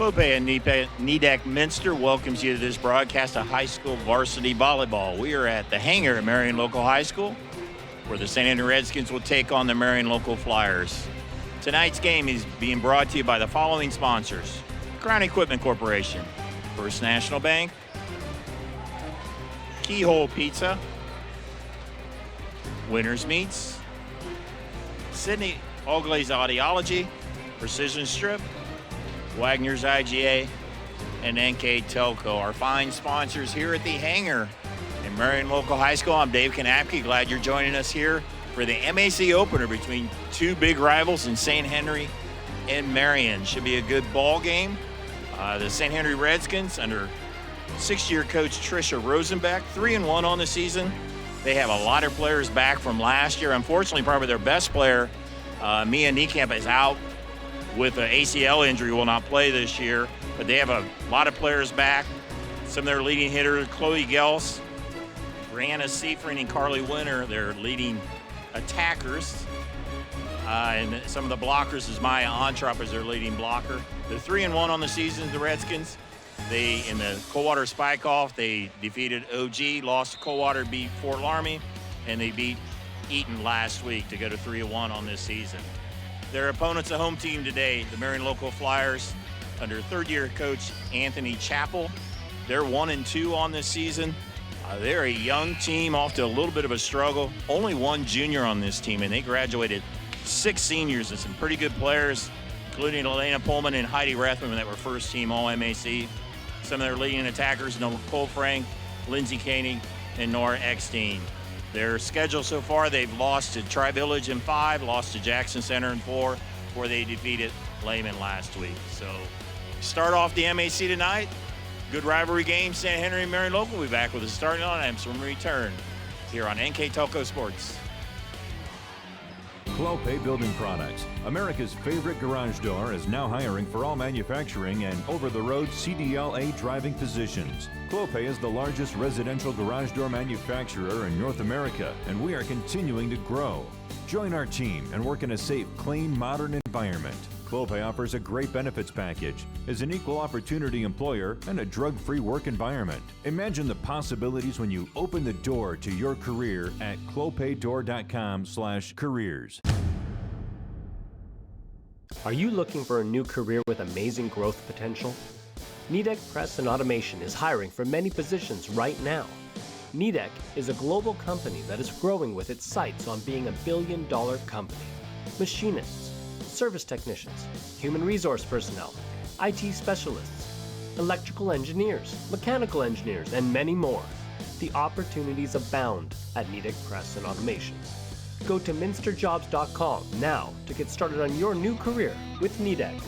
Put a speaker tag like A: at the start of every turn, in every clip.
A: Clope and Nidec Minster welcomes you to this broadcast of high school varsity volleyball. We are at the hangar at Marion Local High School, where the St. Henry Redskins will take on the Marion Local Flyers. Tonight's game is being brought to you by the following sponsors: Crown Equipment Corporation, First National Bank, Keyhole Pizza, Winners Meats, Sydney All Glaze Audiology, Precision Strip, Wagner's IGA, and NKTelco, our fine sponsors here at the hangar in Marion Local High School. I'm Dave Kanapke. Glad you're joining us here for the MAC opener between two big rivals in St. Henry and Marion. Should be a good ball game. The St. Henry Redskins, under sixth-year coach Tricia Rosenbeck, 3-1 on the season. They have a lot of players back from last year. Unfortunately, probably their best player, Mia Niekamp, is out with an ACL injury, will not play this year, but they have a lot of players back. Some of their leading hitters, Chloe Gels, Brianna Seifring, and Carly Winter, their leading attackers. And some of the blockers is Maya Ontrop as their leading blocker. They're 3-1 on the season, the Redskins. They, in the Coldwater Spike-Off, they defeated OG, lost to Coldwater, beat Fort Laramie, and they beat Eaton last week to go to 3-1 on this season. Their opponents, the home team today, the Marion Local Flyers, under third-year coach Anthony Chappell. They're 1-2 on this season. They're a young team, off to a little bit of a struggle. Only one junior on this team, and they graduated 6 seniors and some pretty good players, including Elena Pullman and Heidi Rathman that were first-team All-MAC. Some of their leading attackers, Nicole Frank, Lindsay Koenig, and Nora Eckstein. Their schedule so far, they've lost to Tri-Village in 5, lost to Jackson Center in 4, before they defeated Lehman last week. So start off the MAC tonight. Good rivalry game, St. Henry and Marion Local. We'll be back with the starting lineups when we return here on NKTelco Sports.
B: Clope Building Products, America's favorite garage door, is now hiring for all manufacturing and over-the-road CDLA driving positions. Clope is the largest residential garage door manufacturer in North America, and we are continuing to grow. Join our team and work in a safe, clean, modern environment. Clope offers a great benefits package, is an equal opportunity employer, and a drug-free work environment. Imagine the possibilities when you open the door to your career at clopedoor.com/careers.
C: Are you looking for a new career with amazing growth potential? Nidec Press and Automation is hiring for many positions right now. Nidec is a global company that is growing with its sights on being a billion-dollar company. Machinists, service technicians, human resource personnel, IT specialists, electrical engineers, mechanical engineers, and many more. The opportunities abound at Nidec Press and Automation. Go to minsterjobs.com now to get started on your new career with Nidec.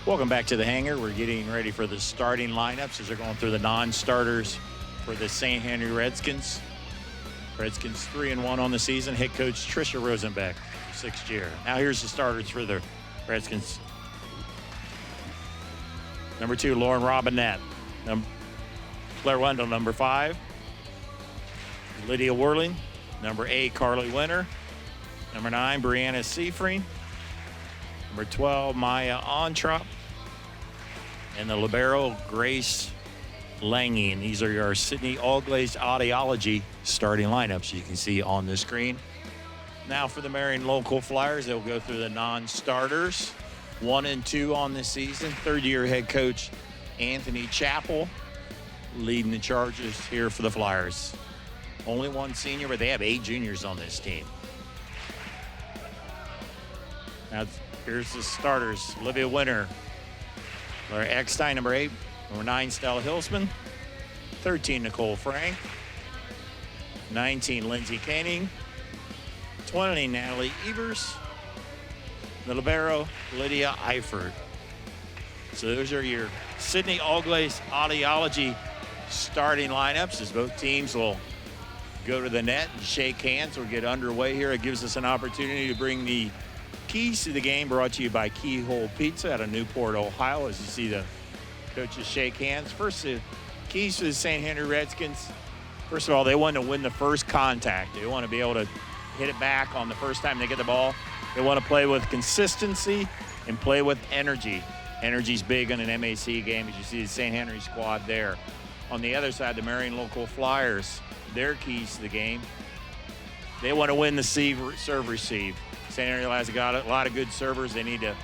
A: Welcome back to the hangar. We're getting ready for the starting lineups as they're going through the non-starters for the St. Henry Redskins. Redskins 3-1 on the season. Head coach Tricia Rosenbeck, 6th year. Now here's the starters for the Redskins. Number 2, Lauren Robinette. Claire Wendell, number 5. Lydia Whirling. Number 8, Carly Winter. Number 9, Brianna Seifring. Number 12, Maya Ontrop. And the libero, Grace Lange. And these are your Sydney All Glazed Audiology starting lineups you can see on the screen. Now for the Marion Local Flyers, they'll go through the non-starters. 1-2 on the season. Third-year head coach Anthony Chappell leading the charges here for the Flyers. Only one senior, but they have 8 juniors on this team. Now here's the starters. Olivia Winter, Laura Eckstein, number 8. Number 9, Stella Hilsman. 13, Nicole Frank. 19, Lindsay Koenig. 20, Natalie Evers. the libero, Lydia Eifert. So those are your Sydney Allglaze Audiology starting lineups, as both teams will go to the net and shake hands. We'll get underway here. It gives us an opportunity to bring the keys to the game, brought to you by Keyhole Pizza out of Newport, Ohio, as you see the coaches shake hands. First, the keys to the St. Henry Redskins. First of all, they want to win the first contact. They want to be able to hit it back on the first time they get the ball. They want to play with consistency and play with energy. Energy's big in an MAC game, as you see the St. Henry squad there. On the other side, the Marion local Flyers, their keys to the game. They want to win the serve-receive. St. Henry has got a lot of good servers. They need to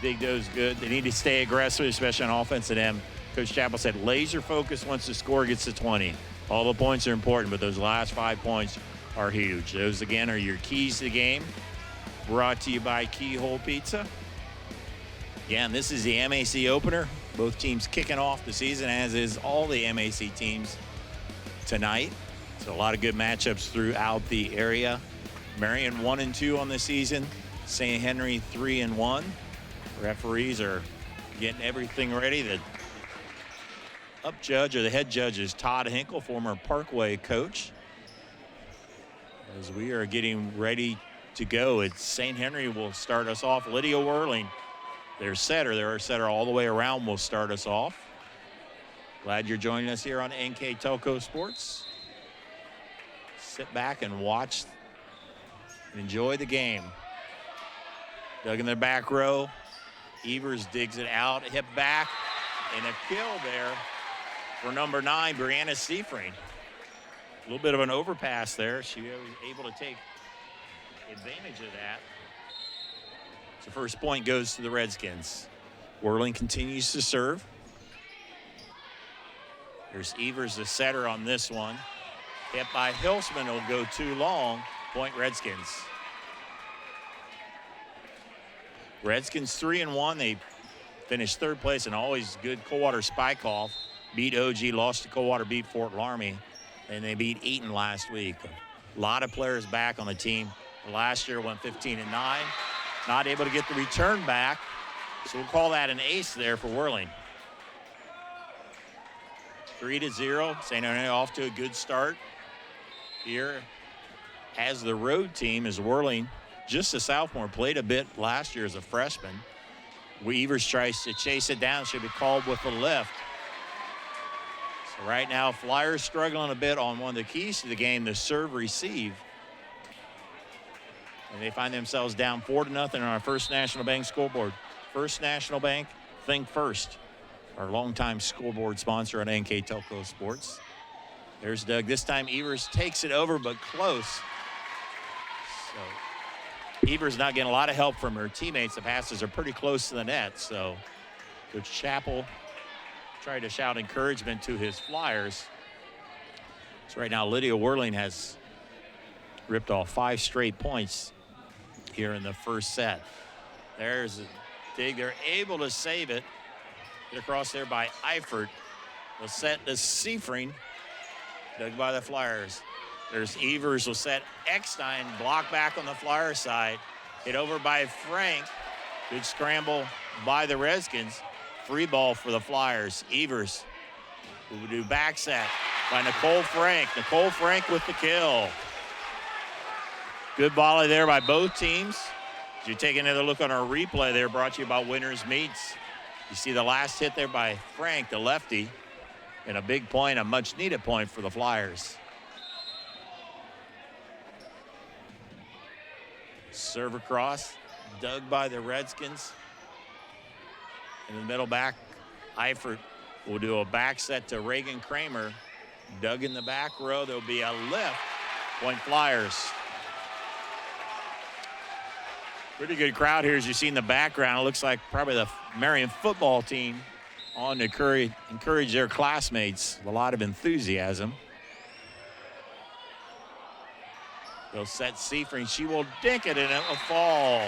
A: dig those good. They need to stay aggressive, especially on offensive end. Coach Chappell said laser focus once the score gets to 20. All the points are important, but those last 5 points are huge. Those, again, are your keys to the game. Brought to you by Keyhole Pizza. Again, this is the MAC opener. Both teams kicking off the season, as is all the MAC teams tonight. So a lot of good matchups throughout the area. Marion 1-2 on the season. St. Henry 3-1. Referees are getting everything ready. The judge, or the head judge, is Todd Hinkle, former Parkway coach. As we are getting ready to go, it's St. Henry will start us off. Lydia Whirling, their setter all the way around, will start us off. Glad you're joining us here on NKTelco Sports. Sit back and watch and enjoy the game. Dug in the back row. Evers digs it out, hit back, and a kill there for number 9, Brianna Seifring. A little bit of an overpass there. She was able to take advantage of that. So first point goes to the Redskins. Whirling continues to serve. There's Evers, the setter on this one. Hit by Hilsman, will go too long. Point Redskins. Redskins 3-1. They finished third place, and always good Coldwater Spike off. Beat OG, lost to Coldwater, beat Fort Laramie, and they beat Eaton last week. A lot of players back on the team. Last year went 15-9. Not able to get the return back, so we'll call that an ace there for Whirling. 3-0. St. Henry off to a good start here as the road team is Whirling. Just a sophomore, played a bit last year as a freshman. Weavers tries to chase it down, should be called with a lift. So right now, Flyers struggling a bit on one of the keys to the game, the serve-receive. And they find themselves down 4-0 on our First National Bank scoreboard. First National Bank, think first. Our longtime scoreboard sponsor on NKTelco Sports. There's Doug. This time Evers takes it over, but close. So Evers not getting a lot of help from her teammates. The passes are pretty close to the net. So Coach Chappell tried to shout encouragement to his Flyers. So right now Lydia Whirling has ripped off 5 straight points here in the first set. There's a dig. They're able to save it. Get across there by Eifert. Will set to Seifring. Dug by the Flyers. There's Evers. Will set Eckstein. Block back on the Flyer side. Hit over by Frank. Good scramble by the Redskins. Free ball for the Flyers. Evers will do back set by Nicole Frank. Nicole Frank with the kill. Good volley there by both teams. As you take another look on our replay there, brought to you by Winners Meats. You see the last hit there by Frank, the lefty, and a big point, a much-needed point for the Flyers. Serve across, dug by the Redskins. In the middle back, Eifert will do a back set to Reagan Kramer. Dug in the back row, there'll be a lift. Point Flyers. Pretty good crowd here, as you see in the background. It looks like probably the Marion football team on to encourage their classmates. A lot of enthusiasm. They'll set Seifring. She will dink it, and it will fall.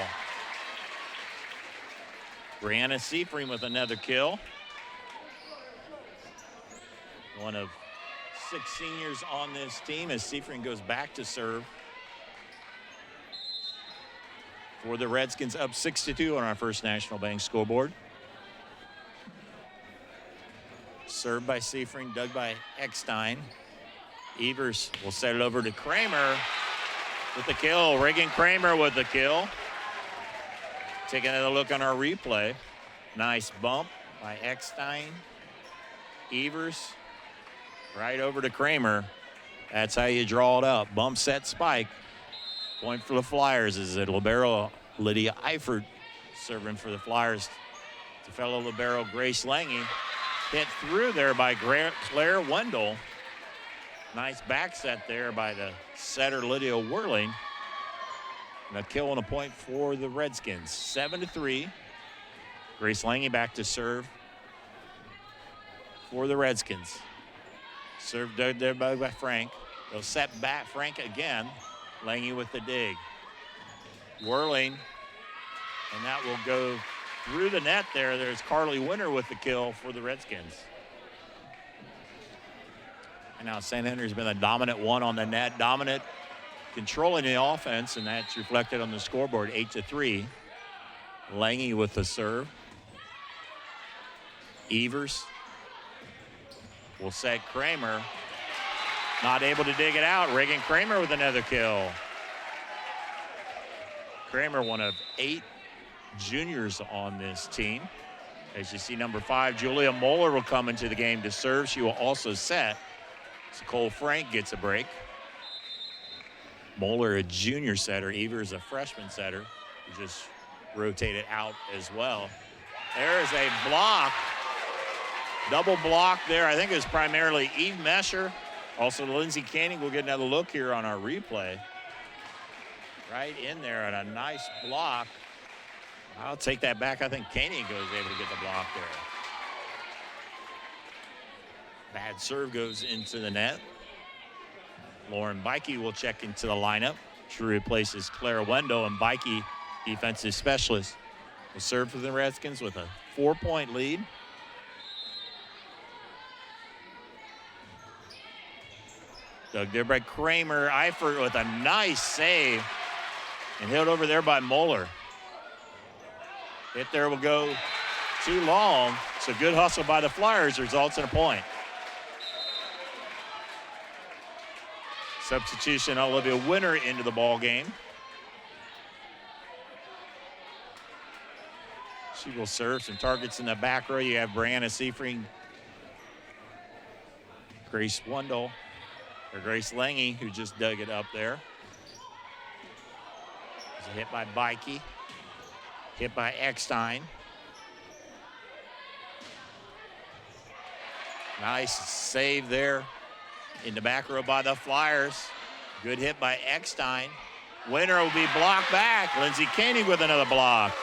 A: Brianna Seifring with another kill. One of 6 seniors on this team as Seifring goes back to serve. for the Redskins, up 6-2 on our First National Bank scoreboard. Served by Seifring, dug by Eckstein. Evers will set it over to Kramer with the kill. Reagan Kramer with the kill. Take another look on our replay. Nice bump by Eckstein. Evers right over to Kramer. That's how you draw it up. Bump, set, spike. Point for the Flyers is it libero Lydia Eifert serving for the Flyers. To fellow libero Grace Lange. Hit through there by Claire Wendell. Nice back set there by the setter Lydia Whirling. And a kill and a point for the Redskins. 7-3. Grace Lange back to serve for the Redskins. Served there by Frank. They'll set back Frank again. Lange with the dig. Whirling. And that will go through the net there. There's Carly Winter with the kill for the Redskins. And now St. Henry's been the dominant one on the net. Dominant, controlling the offense, and that's reflected on the scoreboard, 8-3. Lange with the serve. Evers will set Kramer. Not able to dig it out. Reagan Kramer with another kill. Kramer, one of 8 juniors on this team. As you see, number 5, Julia Moeller will come into the game to serve. She will also set. So Cole Frank gets a break. Moeller, a junior setter. Evers, a freshman setter, who just rotated out as well. There is a block. Double block there. I think it was primarily Eve Mesher. Also, Lindsey Canning will get another look here on our replay. Right in there and a nice block. I'll take that back. I think Canning goes able to get the block there. Bad serve goes into the net. Lauren Bikey will check into the lineup. She replaces Clara Wendell, and Bikey, defensive specialist, will serve for the Redskins with a 4-point lead. Dug there by Kramer. Eifert with a nice save. And hit over there by Moeller. Hit there will go too long. So good hustle by the Flyers results in a point. Substitution, Olivia Winter into the ball game. She will serve. Some targets in the back row. You have Brianna Seifring, Grace Wendell, or Grace Lange, who just dug it up there. There's a hit by Bikey. Hit by Eckstein. Nice save there in the back row by the Flyers. Good hit by Eckstein. Winter will be blocked back. Lindsey Canning with another block.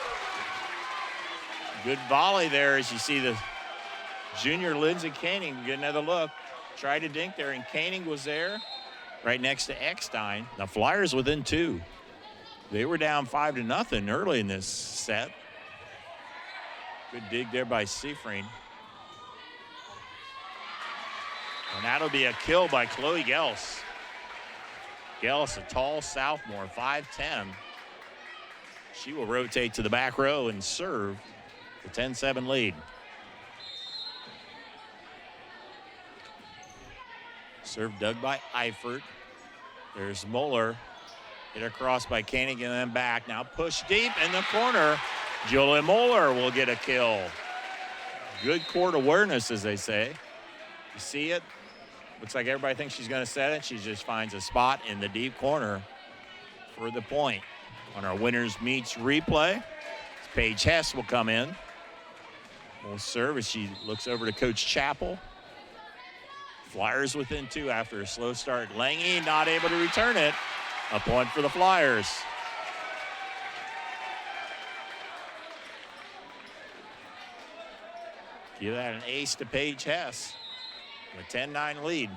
A: Good volley there as you see the junior Lindsey Canning get another look. Tried to dink there, and Canning was there right next to Eckstein. The Flyers within 2. They were down 5-0 early in this set. Good dig there by Seifring. And that'll be a kill by Chloe Gels. Gels, a tall sophomore, 5'10". She will rotate to the back row and serve the 10-7 lead. Serve dug by Eifert. There's Moeller. Hit across by Canning and then back. Now push deep in the corner. Julia Moeller will get a kill. Good court awareness, as they say. You see it? Looks like everybody thinks she's going to set it. She just finds a spot in the deep corner for the point. On our winners meets replay, Paige Hess will come in. Will serve as she looks over to Coach Chappell. Flyers within 2 after a slow start. Lange not able to return it. A point for the Flyers. Give that an ace to Paige Hess. A 10-9 lead.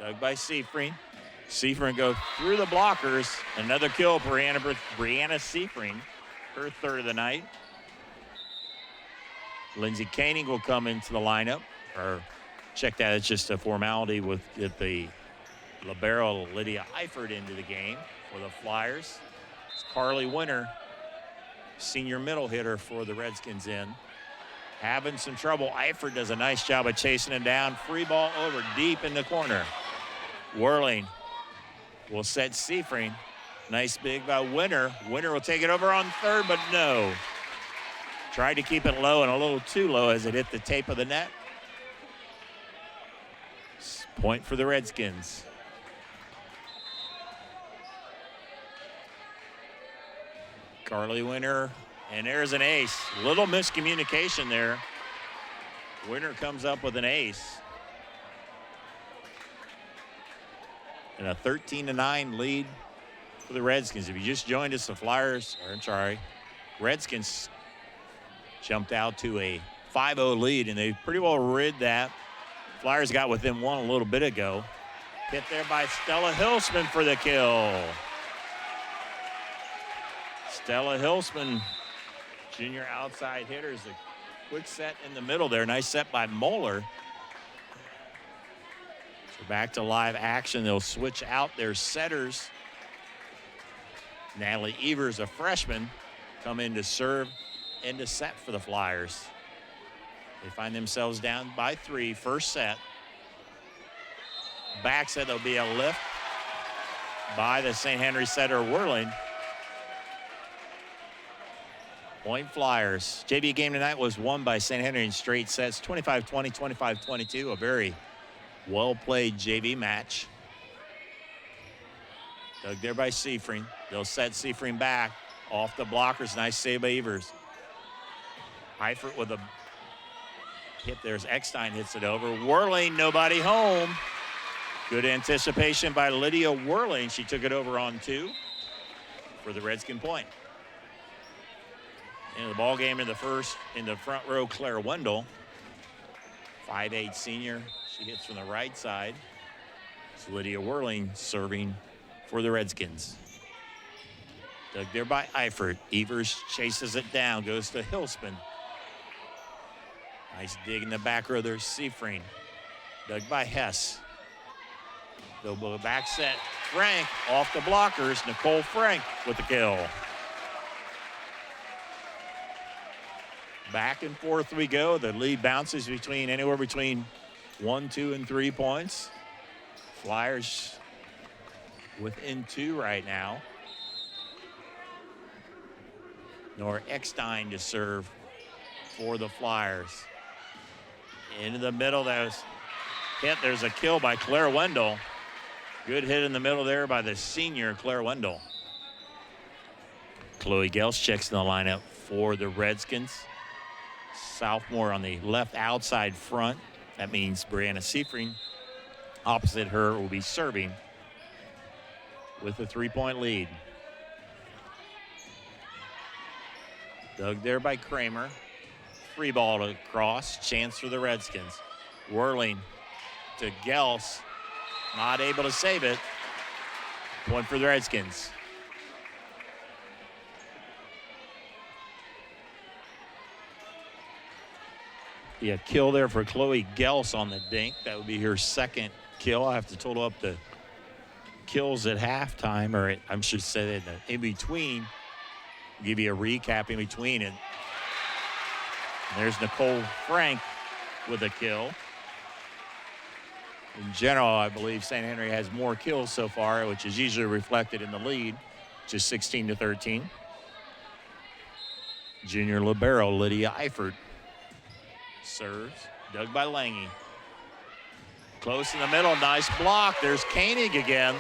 A: Dug by Seifring. Seifring go through the blockers. Another kill for Brianna Seifring. Her 3rd of the night. Lindsey Canning will come into the lineup. Or check that, it's just a formality with the libero Lydia Eifert into the game For the Flyers, it's Carly Winter, senior middle hitter for the Redskins in. Having some trouble. Eifert does a nice job of chasing him down. Free ball over deep in the corner. Whirling will set Seafring. Nice big by Winter. Winter will take it over on third, but no. Tried to keep it low and a little too low as it hit the tape of the net. Point for the Redskins. Carly Winter, and there's an ace. Little miscommunication there. Winter comes up with an ace. And a 13-9 lead for the Redskins. If you just joined us, the Redskins jumped out to a 5-0 lead, and they pretty well rid that. Flyers got within one a little bit ago. Hit there by Stella Hilsman for the kill. Stella Hilsman, junior outside hitters. A quick set in the middle there. Nice set by Moeller. So back to live action. They'll switch out their setters. Natalie Evers, a freshman, come in to serve and to set for the Flyers. They find themselves down by 3, first set. Back set, there'll be a lift by the St. Henry setter Whirling. Point Flyers. JV game tonight was won by St. Henry in straight sets, 25-20, 25-22. A very well-played JV match. Dug there by Seafring. They'll set Seafring back off the blockers. Nice save by Evers. Eifert with a hit. There's Eckstein, hits it over. Whirling, nobody home. Good anticipation by Lydia Whirling. She took it over on 2 for the Redskin point. In the ball game in the first, in the front row, Claire Wendell, 5'8" senior. She hits from the right side. It's Lydia Whirling serving for the Redskins. Dug there by Eifert. Evers chases it down, goes to Hilsman. Nice dig in the back row. There's Seafring. Dug by Hess. They'll go back set. Frank off the blockers. Nicole Frank with the kill. Back and forth we go. The lead bounces between anywhere between 1, 2, and 3 points. Flyers within 2 right now. Nora Eckstein to serve for the Flyers. Into the middle, there's hit. There's a kill by Claire Wendell. Good hit in the middle there by the senior Claire Wendell. Chloe Gels checks in the lineup for the Redskins. Sophomore on the left outside front. That means Brianna Seafring opposite her will be serving with a 3-point lead. Dug there by Kramer. Free ball to cross. Chance for the Redskins. Whirling to Gels. Not able to save it. Point for the Redskins. Yeah, kill there for Chloe Gels on the dink. That would be her second kill. I have to total up the kills at halftime, or I should say that in between. Give you a recap in between. And there's Nicole Frank with a kill. In general, I believe St. Henry has more kills so far, which is usually reflected in the lead, which is 16-13. Junior libero Lydia Eifert serves. Dug by Lange. Close in the middle. Nice block. There's Koenig again,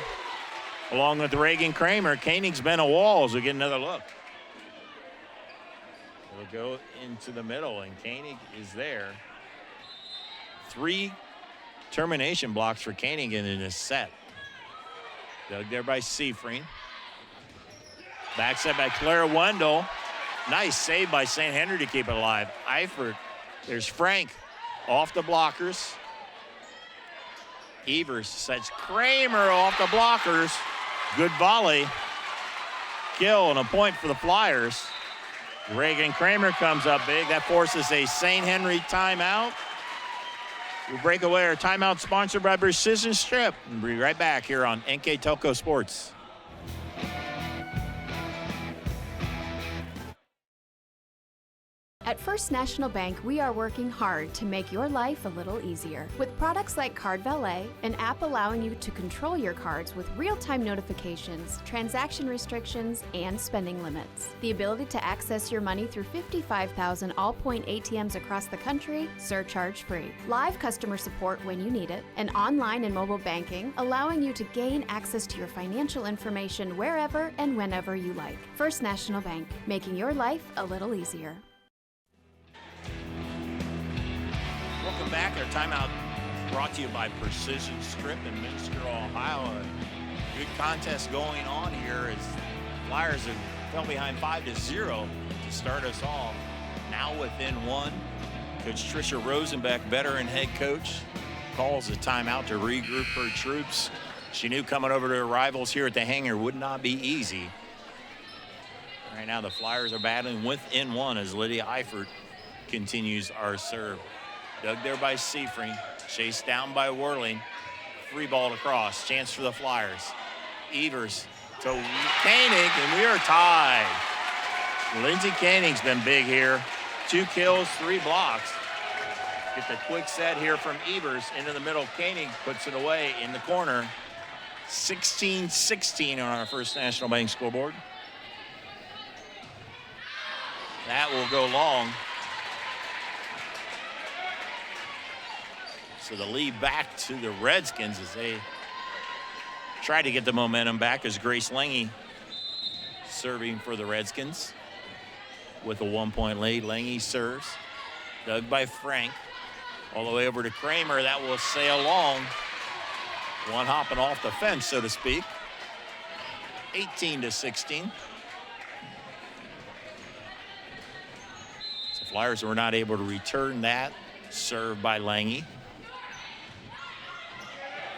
A: along with Reagan Kramer. Koenig's been a wall as we get another look. It'll go into the middle, and Koenig is there. 3 termination blocks for Koenig in this set. Dug there by Seafring. Back set by Claire Wendell. Nice save by St. Henry to keep it alive. Eifert. There's Frank off the blockers. Evers sets Kramer off the blockers. Good volley. Kill and a point for the Flyers. Reagan Kramer comes up big. That forces a St. Henry timeout. We'll break away. Our timeout sponsored by Precision Strip. We'll be right back here on NKTelco Sports.
D: At First National Bank, we are working hard to make your life a little easier. With products like Card Valet, an app allowing you to control your cards with real-time notifications, transaction restrictions, and spending limits. The ability to access your money through 55,000 all-point ATMs across the country, surcharge-free. Live customer support when you need it. And online and mobile banking, allowing you to gain access to your financial information wherever and whenever you like. First National Bank, making your life a little easier.
A: Welcome back. Our timeout brought to you by Precision Strip in Minster, Ohio. A good contest going on here as Flyers have fell behind 5-0 to start us off. Now within one. Coach Tricia Rosenbeck, veteran head coach, calls a timeout to regroup her troops. She knew coming over to her rivals here at the hangar would not be easy. Right now the Flyers are battling within one as Lydia Eifert continues our serve. Dug there by Seafring, chased down by Whirling, free ball across, chance for the Flyers. Evers to Koenig, and we are tied. Lindsey Koenig's been big here. 2 kills, 3 blocks. Get the quick set here from Evers into the middle. Koenig puts it away in the corner. 16-16 on our First National Bank scoreboard. That will go long. So the lead back to the Redskins as they try to get the momentum back as Grace Lange serving for the Redskins with a 1-point lead. Lange serves, dug by Frank, all the way over to Kramer. That will sail long. One hopping off the fence, so to speak. 18-16. So Flyers were not able to return that. Served by Lange.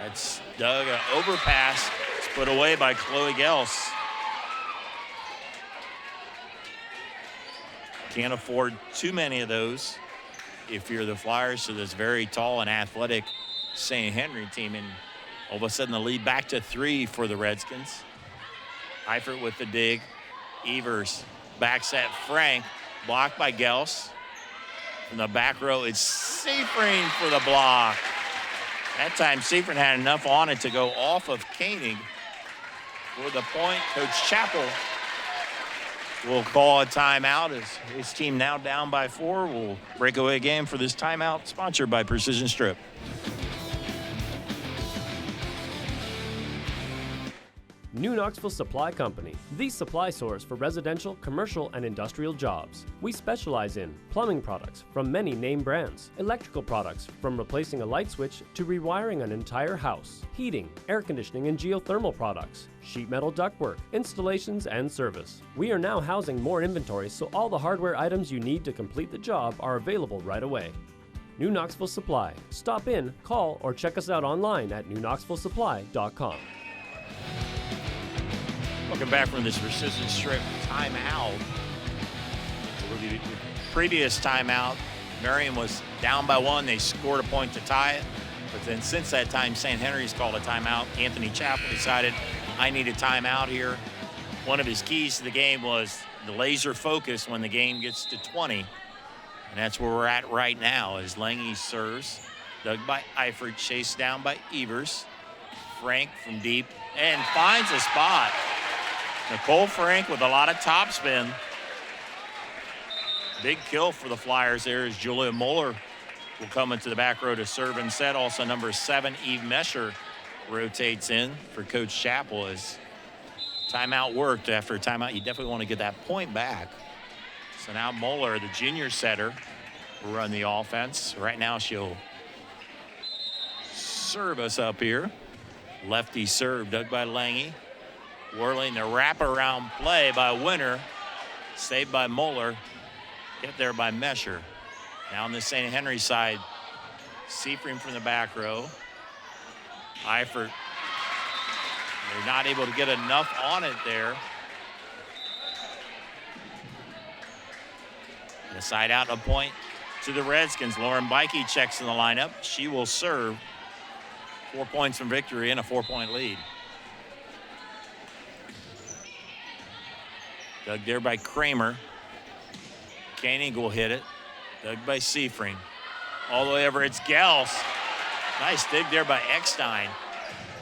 A: That's dug, an overpass. It's put away by Chloe Gels. Can't afford too many of those if you're the Flyers, so this very tall and athletic St. Henry team. And all of a sudden the lead back to 3 for the Redskins. Eifert with the dig. Evers backs at Frank. Blocked by Gels. From the back row, it's Seafring for the block. That time, Seafring had enough on it to go off of Koenig. For the point, Coach Chappell will call a timeout as his team now down by 4. Will break away a game for this timeout, sponsored by Precision Strip.
C: New Knoxville Supply Company, the supply source for residential, commercial, and industrial jobs. We specialize in plumbing products from many name brands, electrical products from replacing a light switch to rewiring an entire house, heating, air conditioning, and geothermal products, sheet metal ductwork, installations, and service. We are now housing more inventory, so all the hardware items you need to complete the job are available right away. New Knoxville Supply. Stop in, call, or check us out online at newknoxvillesupply.com.
A: Welcome back from this Precision Strip timeout. The previous timeout, Marion was down by 1. They scored a point to tie it. But then since that time, St. Henry's called a timeout. Anthony Chappell decided, I need a timeout here. One of his keys to the game was the laser focus when the game gets to 20. And that's where we're at right now as Lange serves. Dug by Eifert, chased down by Evers. Frank from deep and finds a spot. Nicole Frank with a lot of topspin. Big kill for the Flyers there as Julia Moeller will come into the back row to serve and set. Also number 7, Eve Mesher, rotates in for Coach Chappell as timeout worked. After a timeout, you definitely want to get that point back. So now Moeller, the junior setter, will run the offense. Right now she'll serve us up here. Lefty serve, dug by Lange. Whirling the wraparound play by Winter. Saved by Moeller. Hit there by Mesher. Now on the St. Henry side, Seafring from the back row. Eifert. They're not able to get enough on it there. The side out, a point to the Redskins. Lauren Bikey checks in the lineup. She will serve. 4 points from victory and a 4-point lead. Dug there by Kramer. Koenig will hit it. Dug by Seifring. All the way over, it's Gels. Nice dig there by Eckstein.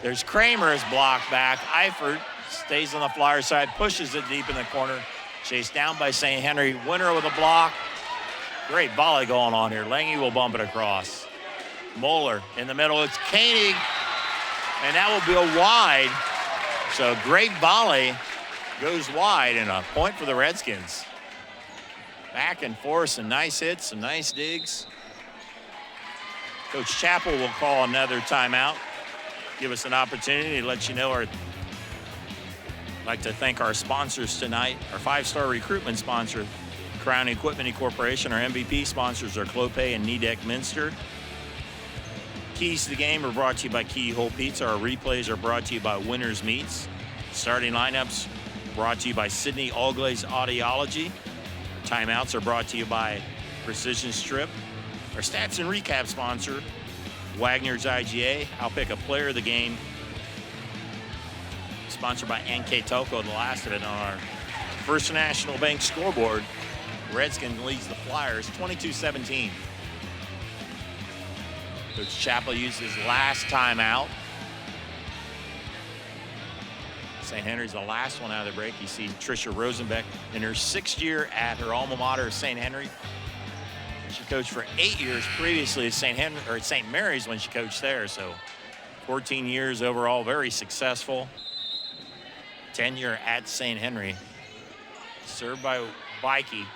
A: There's Kramer is blocked back. Eifert stays on the Flyer side, pushes it deep in the corner. Chased down by St. Henry. Winner with a block. Great volley going on here. Lange will bump it across. Moeller in the middle. It's Koenig. And that will be a wide. So great volley goes wide and a point for the Redskins. Back and forth, some nice hits, some nice digs. Coach Chappell will call another timeout. Give us an opportunity to let you know I'd like to thank our sponsors tonight. Our 5-star recruitment sponsor, Crown Equipment Incorporation. Our MVP sponsors are Clopay and Nidec Minster. Keys to the game are brought to you by Keyhole Pizza. Our replays are brought to you by Winners Meats. Starting lineups brought to you by Sydney Allglaze Audiology. Timeouts are brought to you by Precision Strip. Our stats and recap sponsor, Wagner's IGA. I'll pick a player of the game. Sponsored by NKTelco, the last of it on our First National Bank scoreboard. Redskins leads the Flyers 22-17. Coach Chappell used his last timeout. St. Henry's the last one out of the break. You see Tricia Rosenbeck in her 6th year at her alma mater, St. Henry. She coached for 8 years previously at St. Mary's when she coached there. So 14 years overall, very successful. 10-year at St. Henry. Served by Bikey.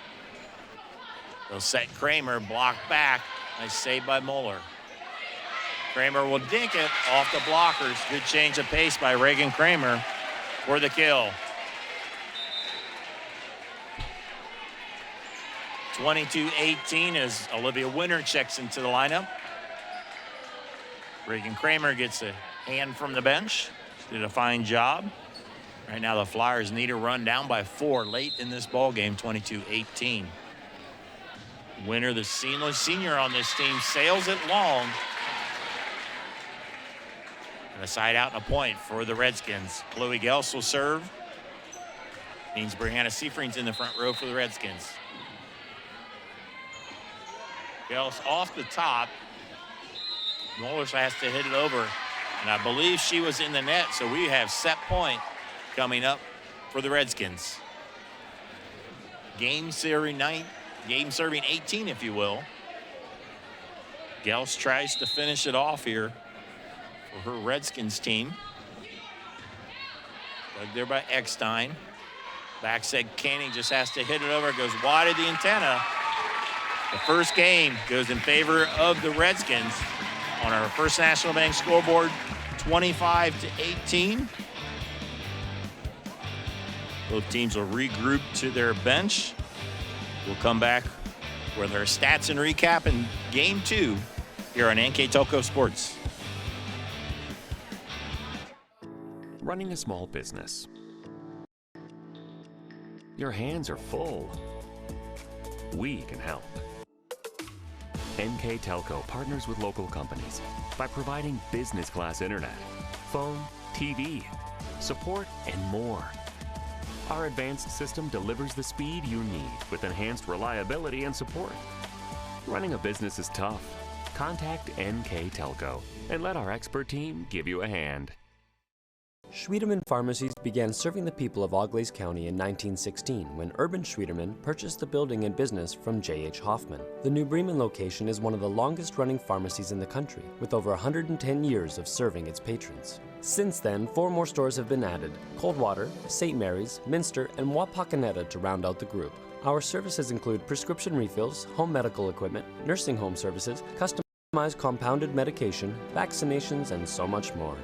A: They'll set Kramer, blocked back. Nice save by Moeller. Kramer will dink it off the blockers. Good change of pace by Reagan Kramer for the kill. 22-18 as Olivia Winter checks into the lineup. Reagan Kramer gets a hand from the bench. She did a fine job. Right now the Flyers need a run down by 4 late in this ball game, 22-18. Winter, the senior on this team, sails it long. And a side out and a point for the Redskins. Chloe Gels will serve. Means Brianna Seifring's in the front row for the Redskins. Gels off the top. Moeller has to hit it over. And I believe she was in the net, so we have set point coming up for the Redskins. Game serving 18, if you will. Gels tries to finish it off here for her Redskins team. Dug there by Eckstein. Back said Koenig just has to hit it over. Goes wide of the antenna. The first game goes in favor of the Redskins on our First National Bank scoreboard, 25-18. Both teams will regroup to their bench. We'll come back with our stats and recap in Game 2 here on NKTelco Sports.
E: Running a small business. Your hands are full. We can help. NKTelco partners with local companies by providing business-class internet, phone, TV, support, and more. Our advanced system delivers the speed you need with enhanced reliability and support. Running a business is tough. Contact NKTelco and let our expert team give you a hand.
C: Schwiedemann Pharmacies began serving the people of Auglaize County in 1916 when Urban Schwiedemann purchased the building and business from J.H. Hoffman. The New Bremen location is one of the longest-running pharmacies in the country, with over 110 years of serving its patrons. Since then, 4 more stores have been added: Coldwater, St. Mary's, Minster, and Wapakoneta to round out the group. Our services include prescription refills, home medical equipment, nursing home services, customized compounded medication, vaccinations, and so much more.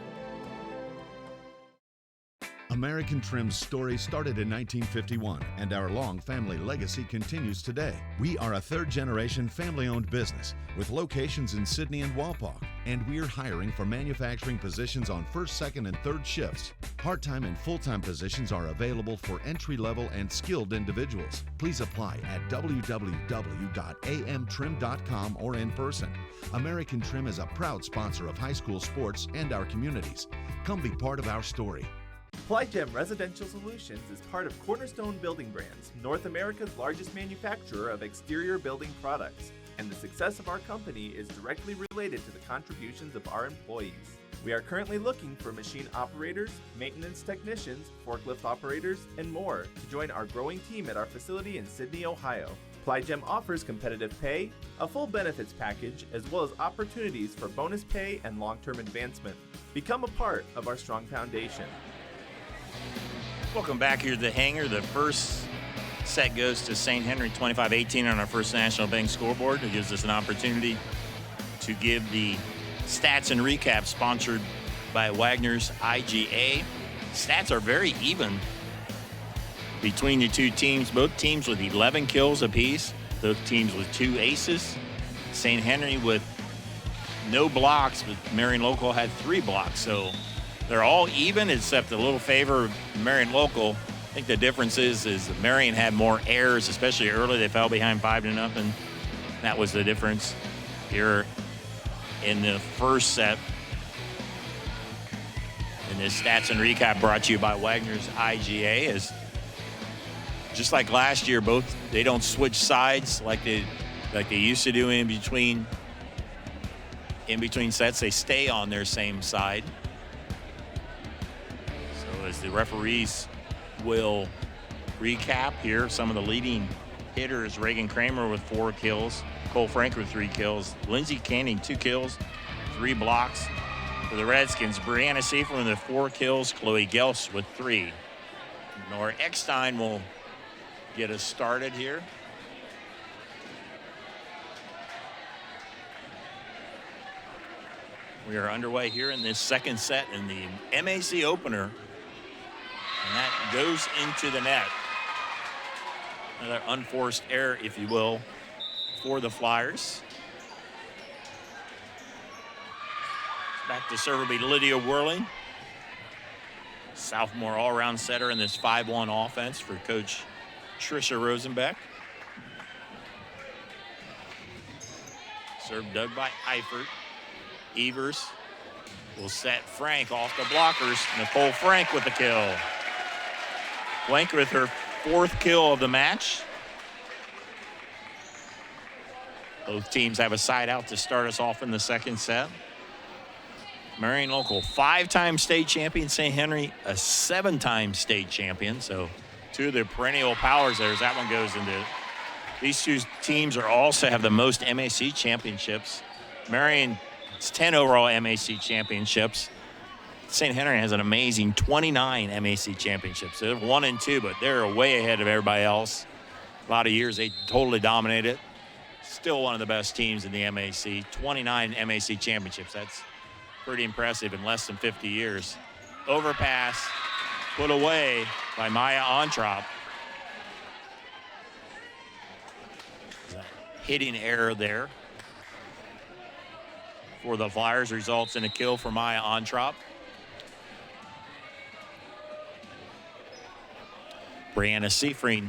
F: American Trim's story started in 1951, and our long family legacy continues today. We are a third-generation family-owned business with locations in Sydney and Walpaug, and we're hiring for manufacturing positions on first, second, and third shifts. Part-time and full-time positions are available for entry-level and skilled individuals. Please apply at www.amtrim.com or in person. American Trim is a proud sponsor of high school sports and our communities. Come be part of our story.
G: Plygem Residential Solutions is part of Cornerstone Building Brands, North America's largest manufacturer of exterior building products, and the success of our company is directly related to the contributions of our employees. We are currently looking for machine operators, maintenance technicians, forklift operators, and more to join our growing team at our facility in Sydney, Ohio. Plygem offers competitive pay, a full benefits package, as well as opportunities for bonus pay and long-term advancement. Become a part of our strong foundation.
A: Welcome back here to the hangar. The first set goes to St. Henry 25-18 on our First National Bank scoreboard. It gives us an opportunity to give the stats and recap sponsored by Wagner's IGA. Stats are very even between the two teams. Both teams with 11 kills apiece. Both teams with 2 aces. St. Henry with no blocks, but Marion Local had 3 blocks. So they're all even except a little favor of Marion Local. I think the difference is Marion had more errors, especially early. They fell behind 5-0. That was the difference here in the first set. And this stats and recap brought to you by Wagner's IGA. Is just like last year, both they don't switch sides like they used to do in between sets. They stay on their same side. So as the referees will recap here, some of the leading hitters: Reagan Kramer with 4 kills, Cole Frank with 3 kills, Lindsey Canning 2 kills, 3 blocks. For the Redskins, Brianna Seifert with 4 kills, Chloe Gels with 3. Nora Eckstein will get us started here. We are underway here in this second set in the MAC opener. And that goes into the net. Another unforced error, if you will, for the Flyers. Back to serve will be Lydia Whirling. Sophomore all-around setter in this 5-1 offense for Coach Tricia Rosenbeck. Serve dug by Eifert. Evers will set Frank off the blockers. Nicole Frank with the kill. Frank with her 4th kill of the match. Both teams have a side out to start us off in the second set. Marion Local, 5-time state champion. St. Henry, a 7-time state champion. So 2 of the perennial powers there as that one goes into. These 2 teams are also have the most MAC championships. Marion, it's 10 overall MAC championships. St. Henry has an amazing 29 MAC championships. They're 1 and 2, but they're way ahead of everybody else. A lot of years they totally dominated. Still one of the best teams in the MAC. 29 MAC championships. That's pretty impressive in less than 50 years. Overpass put away by Maya Ontrop. Hitting error there for the Flyers results in a kill for Maya Ontrop. Brianna Seifert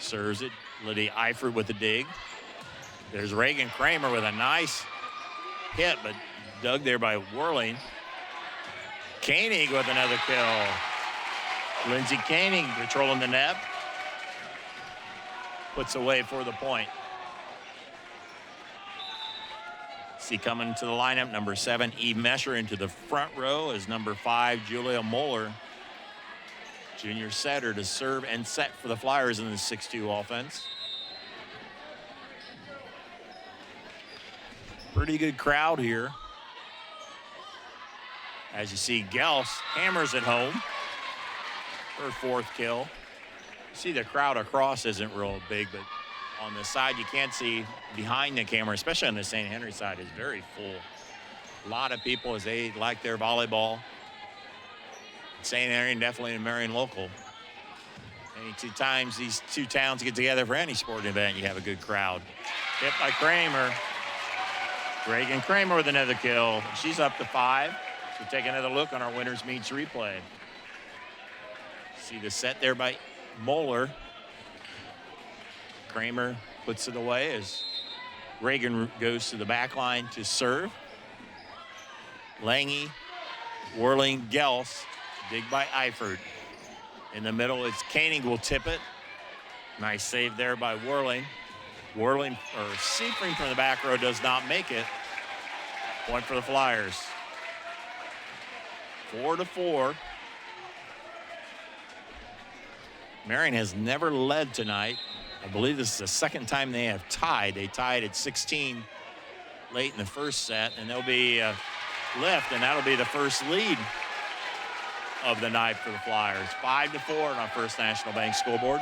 A: serves it. Lydia Eifert with the dig. There's Reagan Kramer with a nice hit, but dug there by Whirling. Koenig with another kill. Lindsey Koenig patrolling the net. Puts away for the point. See coming to the lineup, number 7, Eve Mesher into the front row as number 5, Julia Moeller. Junior setter to serve and set for the Flyers in the 6-2 offense. Pretty good crowd here. As you see, Gels hammers it home. Her 4th kill. You see the crowd across isn't real big, but on the side you can't see behind the camera, especially on the St. Henry side, is very full. A lot of people as they like their volleyball. St. Henry and definitely in Marion Local. Any 2 times these 2 towns get together for any sporting event, you have a good crowd. Hit by Kramer. Reagan Kramer with another kill. She's up to 5. So take another look on our winners meets replay. See the set there by Moeller. Kramer puts it away as Reagan goes to the back line to serve. Lange, Whirling, Gels Dig by Eifert. In the middle, it's Koenig will tip it. Nice save there by Whirling. Seifring from the back row does not make it. Point for the Flyers. 4-4. Marion has never led tonight. I believe this is the second time they have tied. They tied at 16 late in the first set, and there'll be a lift, and that'll be the first lead of the night for the Flyers. 5-4 on our First National Bank scoreboard.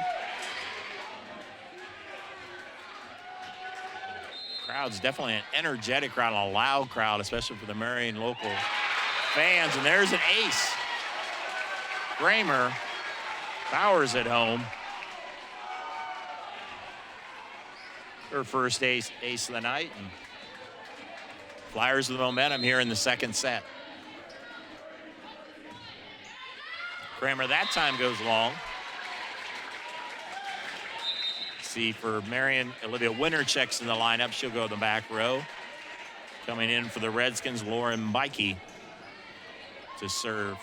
A: Crowd's definitely an energetic crowd, a loud crowd, especially for the Marion local fans. And there's an ace. Kramer powers it home. Her first ace of the night. And Flyers with the momentum here in the second set. Kramer that time goes long. See for Marion, Olivia Winter checks in the lineup. She'll go to the back row. Coming in for the Redskins, Lauren Mikey to serve.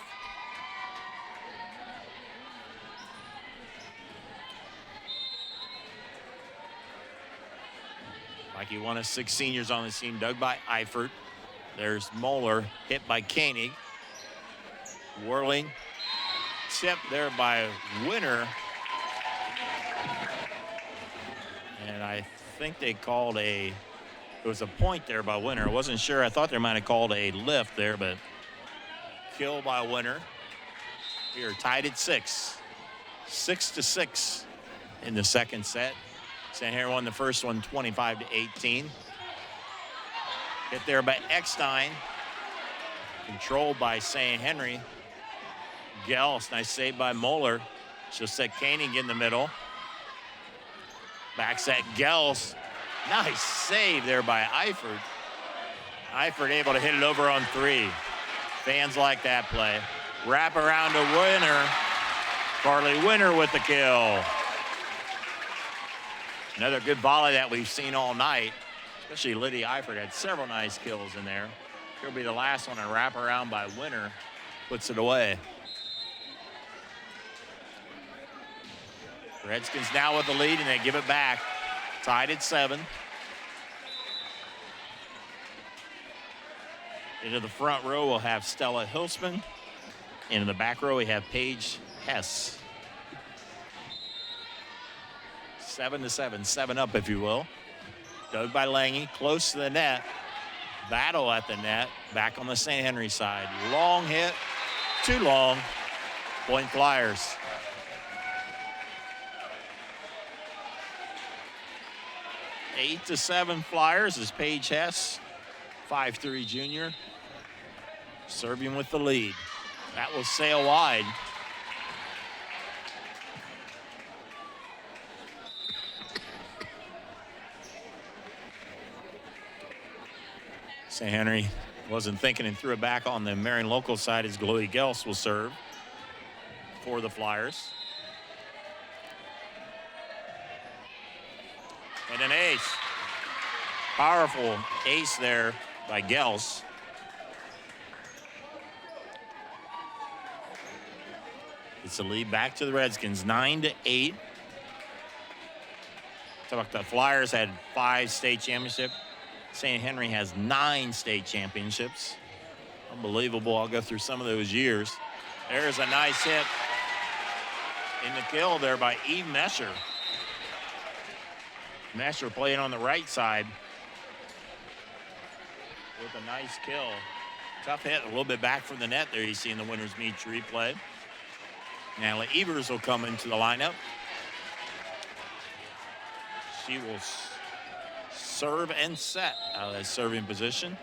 A: Mikey, one of 6 seniors on the team, dug by Eifert. There's Moeller, hit by Koenig. Whirling, tip there by Winter. And I think they called it was a point there by Winter. I wasn't sure. I thought they might have called a lift there, but kill by Winter. We are tied at 6. 6-6 in the second set. St. Henry won the first one 25-18. Hit there by Eckstein. Controlled by St. Henry. Gels, nice save by Moeller. She'll set Koenig in the middle. Back set Gels. Nice save there by Eifert. Eifert able to hit it over on 3. Fans like that play. Wrap around to Winter. Carly Winter with the kill. Another good volley that we've seen all night. Especially Lydia Eifert had several nice kills in there. She'll be the last one, and wrap around by Winter. Puts it away. Redskins now with the lead, and they give it back. Tied at 7. Into the front row, we'll have Stella Hilsman. Into the back row, we have Paige Hess. 7-7, 7 up, if you will. Dug by Lange, close to the net. Battle at the net, back on the St. Henry side. Long hit, too long. Point Flyers. Eight to 7 Flyers as Paige Hess, 5'3" junior, serving with the lead. That will sail wide. St. Henry wasn't thinking and threw it back on the Marion local side as Chloe Gels will serve for the Flyers. And an ace. Powerful ace there by Gels. It's a lead back to the Redskins, 9-8. Talk about the Flyers had 5 state championships. St. Henry has 9 state championships. Unbelievable. I'll go through some of those years. There's a nice hit in the kill there by Eve Mesher. Mesher playing on the right side with a nice kill. Tough hit, a little bit back from the net there. You see in the winner's meet replay. Natalie Evers will come into the lineup. She will serve and set out of that serving position.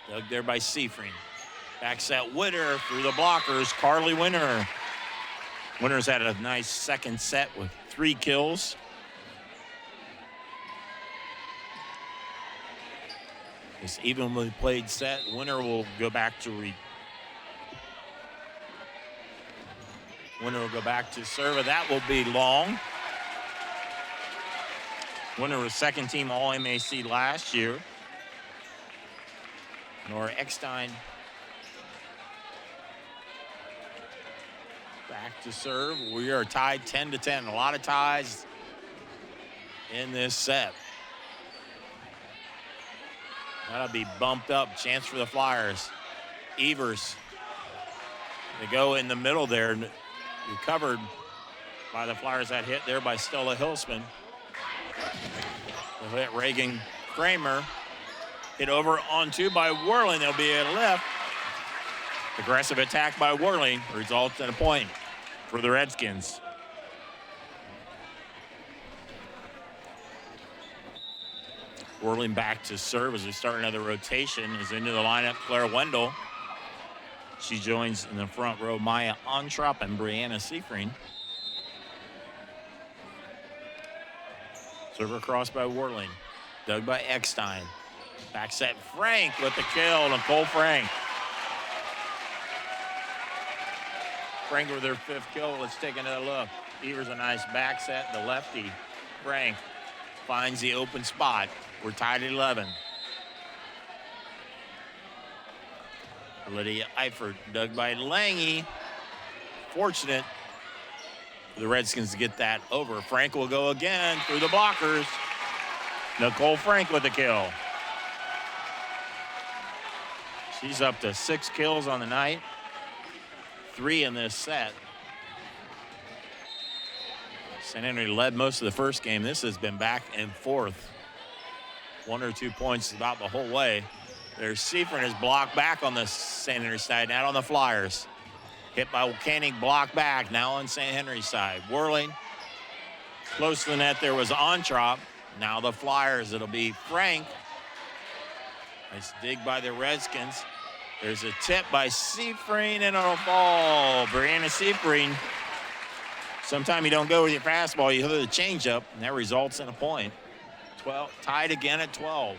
A: Dug there by Seifring. Back set Winter through the blockers. Carly Winter. Winter's had a nice second set with 3 kills. This evenly played set. Winter will go back to Winter will go back to serve. That will be long. Winter was second team All-MAC last year. Nora Eckstein Back to serve. We are tied 10-10. A lot of ties in this set. That'll be bumped up. Chance for the Flyers. Evers. They go in the middle there. Recovered by the Flyers. That hit there by Stella Hilsman. They'll hit Reagan Kramer. Hit over on two by Whirling. There'll be a left. Aggressive attack by Whirling results in a point for the Redskins. Whirling back to serve as we start another rotation. Is into the lineup, Claire Wendell. She joins in the front row, Maya Ontrop and Brianna Seifring. Server cross by Whirling. Dug by Eckstein. Back set Frank with the kill. Nicole Frank. Frank with her 5th kill. Let's take another look. Evers a nice back set. The lefty, Frank, finds the open spot. We're tied at 11. Lydia Eifert, dug by Lange. Fortunate for the Redskins to get that over. Frank will go again through the blockers. Nicole Frank with the kill. She's up to 6 kills on the night. 3 in this set. St. Henry led most of the first game. This has been back and forth. 1 or 2 points about the whole way. There's Seifert is blocked back on the St. Henry side, not on the Flyers. Hit by Koenig, blocked back, now on St. Henry's side. Whirling. Close to the net there was Ontrop. Now the Flyers, it'll be Frank. Nice dig by the Redskins. There's a tip by Seifring, and it'll fall. Brianna Seifring. Sometime you don't go with your fastball, you hit the changeup, and that results in a point. 12, tied again at 12.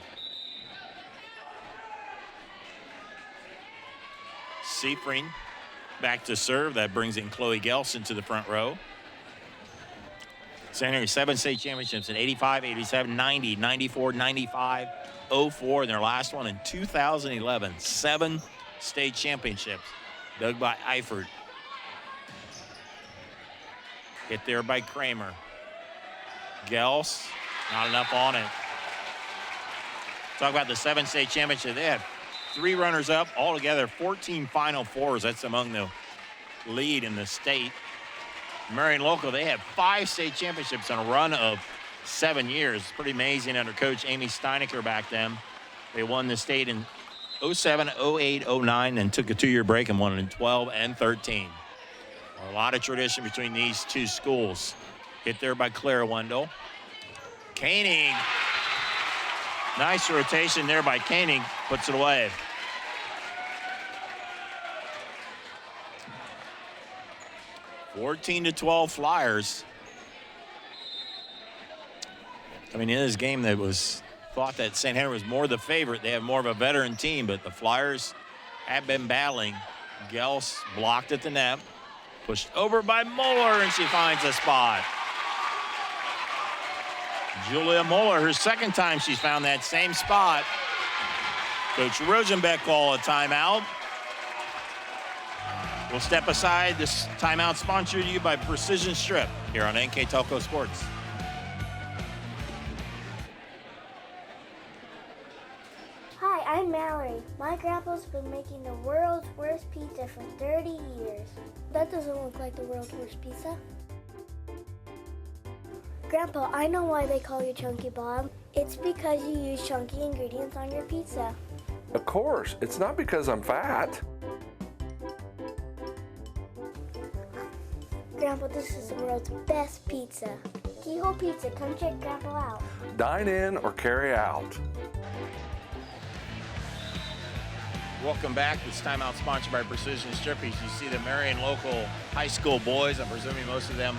A: Seifring back to serve. That brings in Chloe Gelson to the front row. St. Henry 7 state championships in 85, 87, 90, 94, 95, 04, and their last one in 2011. 7 state championships. Dug by Eifert. Hit there by Kramer. Gels, not enough on it. Talk about the 7 state championship. They had 3 runners up, altogether 14 Final Fours. That's among the lead in the state. Marion Local, they had 5 state championships in a run of 7 years. Pretty amazing under Coach Amy Steinecker back then. They won the state in 07, 08, 09, and took a 2-year break and won it in 12 and 13. A lot of tradition between these two schools. Hit there by Claire Wendell. Koenig. Nice rotation there by Koenig. Puts it away. (14-12) Flyers. Coming in this game, that was thought that St. Henry was more the favorite. They have more of a veteran team, but the Flyers have been battling. Gels blocked at the net. Pushed over by Moeller, and she finds a spot. Julia Moeller, her 2nd time she's found that same spot. Coach Rosenbeck called a timeout. We'll step aside. This timeout sponsored to you by Precision Strip here on NKTelco Sports.
H: Hi, I'm Mallory. My grandpa's been making the world's worst pizza for 30 years. That doesn't look like the world's worst pizza. Grandpa, I know why they call you Chunky Bob. It's because you use chunky ingredients on your pizza.
I: Of course, it's not because I'm fat.
H: Grandpa, this is the world's best pizza. Keyhole Pizza, come check Grandpa out.
I: Dine in or carry out.
A: Welcome back. This timeout sponsored by Precision Strippies. You see the Marion Local high school boys. I'm presuming most of them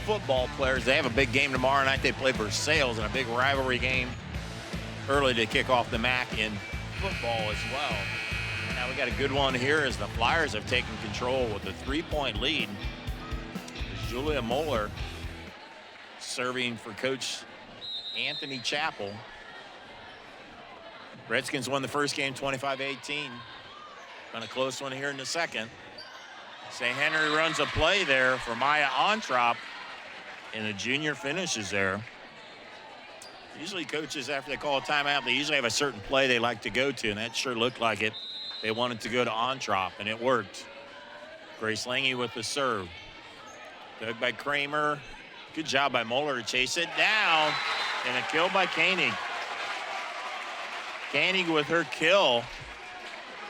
A: football players. They have a big game tomorrow night. They play Versailles in a big rivalry game early to kick off the MAC in football as well. Now we got a good one here as the Flyers have taken control with a 3-point lead. Julia Moeller serving for Coach Anthony Chappell. Redskins won the first game 25-18. Been a close one here in the second. St. Henry runs a play there for Maya Ontrop, and the junior finishes there. Usually coaches, after they call a timeout, they usually have a certain play they like to go to, and that sure looked like it. They wanted to go to Ontrop, and it worked. Grace Lange with the serve. Dug by Kramer. Good job by Moeller to chase it down, and a kill by Koenig. Koenig with her kill.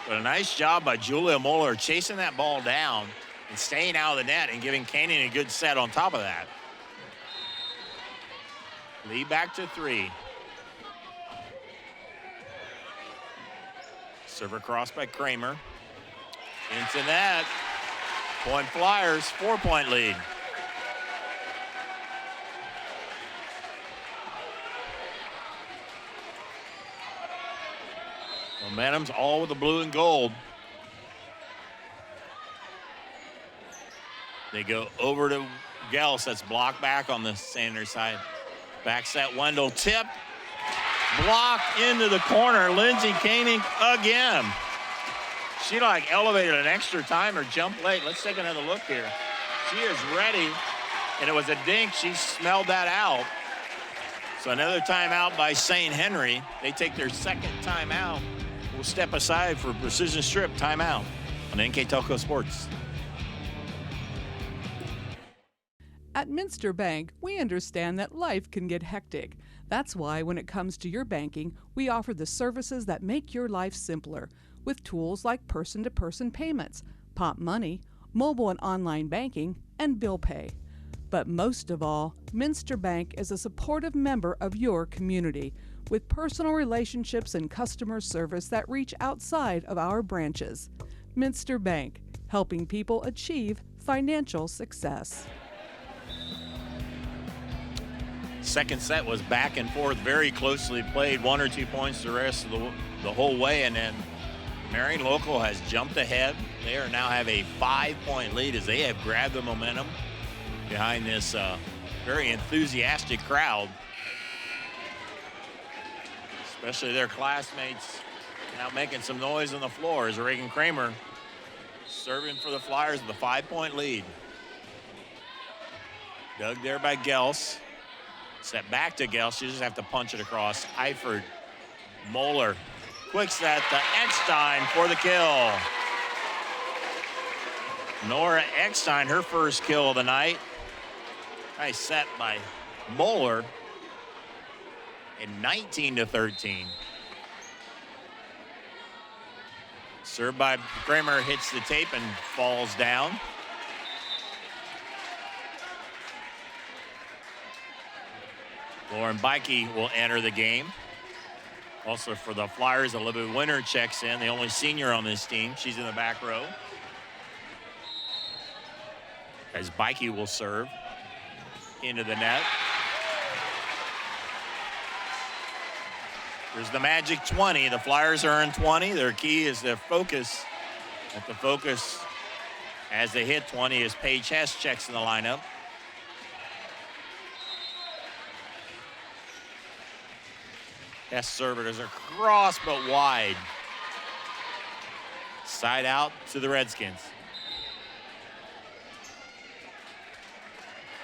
A: But a nice job by Julia Moeller chasing that ball down and staying out of the net and giving Koenig a good set on top of that. Lead back to 3. Serve across by Kramer. Into net. Point Flyers, 4-point lead. Momentum's all with the blue and gold. They go over to Gels. That's blocked back on the Sanders side. Back set, Wendell tip. Blocked into the corner. Lindsay Koenig again. She like elevated an extra time or jumped late. Let's take another look here. She is ready, and it was a dink. She smelled that out. So another timeout by St. Henry. They take their second timeout. We'll step aside for Precision Strip timeout on NKTelco Sports.
J: At Minster Bank, we understand that life can get hectic. That's why when it comes to your banking, we offer the services that make your life simpler with tools like person-to-person payments, Pop Money, mobile and online banking, and bill pay. But most of all, Minster Bank is a supportive member of your community with personal relationships and customer service that reach outside of our branches. Minster Bank, helping people achieve financial success.
A: Second set was back and forth, very closely played, 1 or 2 points the rest of the whole way, and then Marion Local has jumped ahead. They are now have a 5-point lead as they have grabbed the momentum behind this very enthusiastic crowd, especially their classmates now making some noise on the floor as Reagan Kramer serving for the Flyers with a 5-point lead. Dug there by Gels. Set back to Gels. She just have to punch it across. Eifert, Moeller. Quick set to Eckstein for the kill. Nora Eckstein, her first kill of the night. Nice set by Moeller. And 19-13. Served by Kramer, hits the tape and falls down. Lauren Bikey will enter the game. Also for the Flyers, Olivia Winter checks in, the only senior on this team. She's in the back row. As Bikey will serve into the net. There's the magic 20. The Flyers are in 20. Their key is their focus. At the focus, as they hit 20, is Paige Hess checks in the lineup. Hess serve it as a cross, but wide. Side out to the Redskins.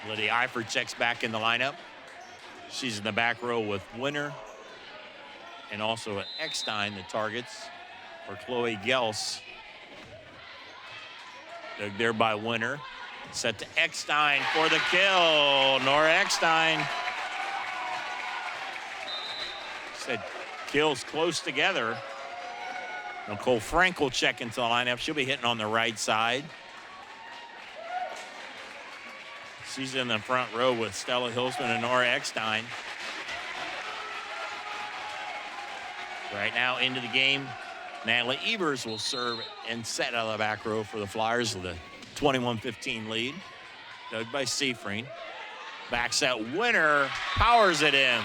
A: Lydia Eifert checks back in the lineup. She's in the back row with Winter and also at Eckstein, the targets for Chloe Gels. Dug there by Winter. Set to Eckstein for the kill. Nora Eckstein. Said kills close together. Nicole Frank will check into the lineup. She'll be hitting on the right side. She's in the front row with Stella Hilsman and Nora Eckstein. Right now into the game, Natalie Evers will serve and set out of the back row for the Flyers with a 21-15 lead. Dug by Seafreen. Back set, Winter powers it in.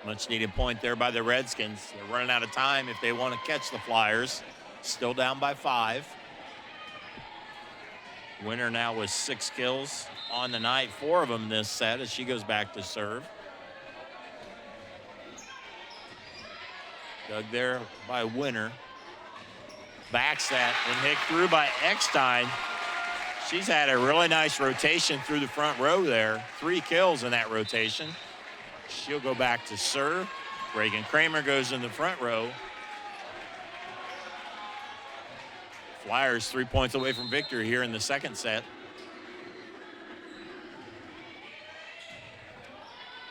A: Much needed point there by the Redskins. They're running out of time if they want to catch the Flyers. Still down by 5. Winter now with 6 kills on the night, 4 of them this set as she goes back to serve. Dug there by Winter. Backs that and hit through by Eckstein. She's had a really nice rotation through the front row there. 3 kills in that rotation. She'll go back to serve. Reagan Kramer goes in the front row. Flyers 3 points away from victory here in the second set.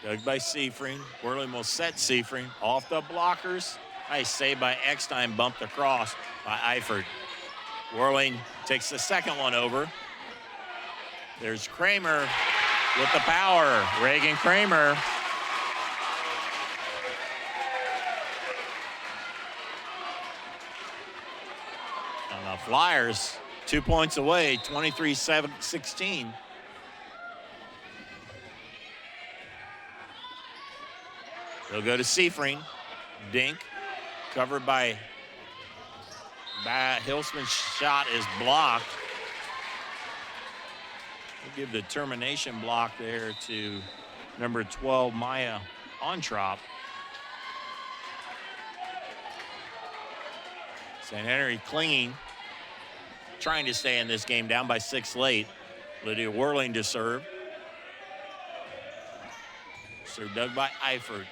A: Dug by Seafring. Whirling will set Seafring off the blockers. Nice save by Eckstein, bumped across by Eifert. Whirling takes the second one over. There's Kramer with the power. Reagan Kramer. And the Flyers 2 points away, 23-16. They'll go to Seafring. Dink, covered by Hilsman's shot is blocked. We'll give the termination block there to number 12, Maya Ontrop. St. Henry clinging, trying to stay in this game, down by 6 late. Lydia Whirling to serve. Serve dug by Eifert.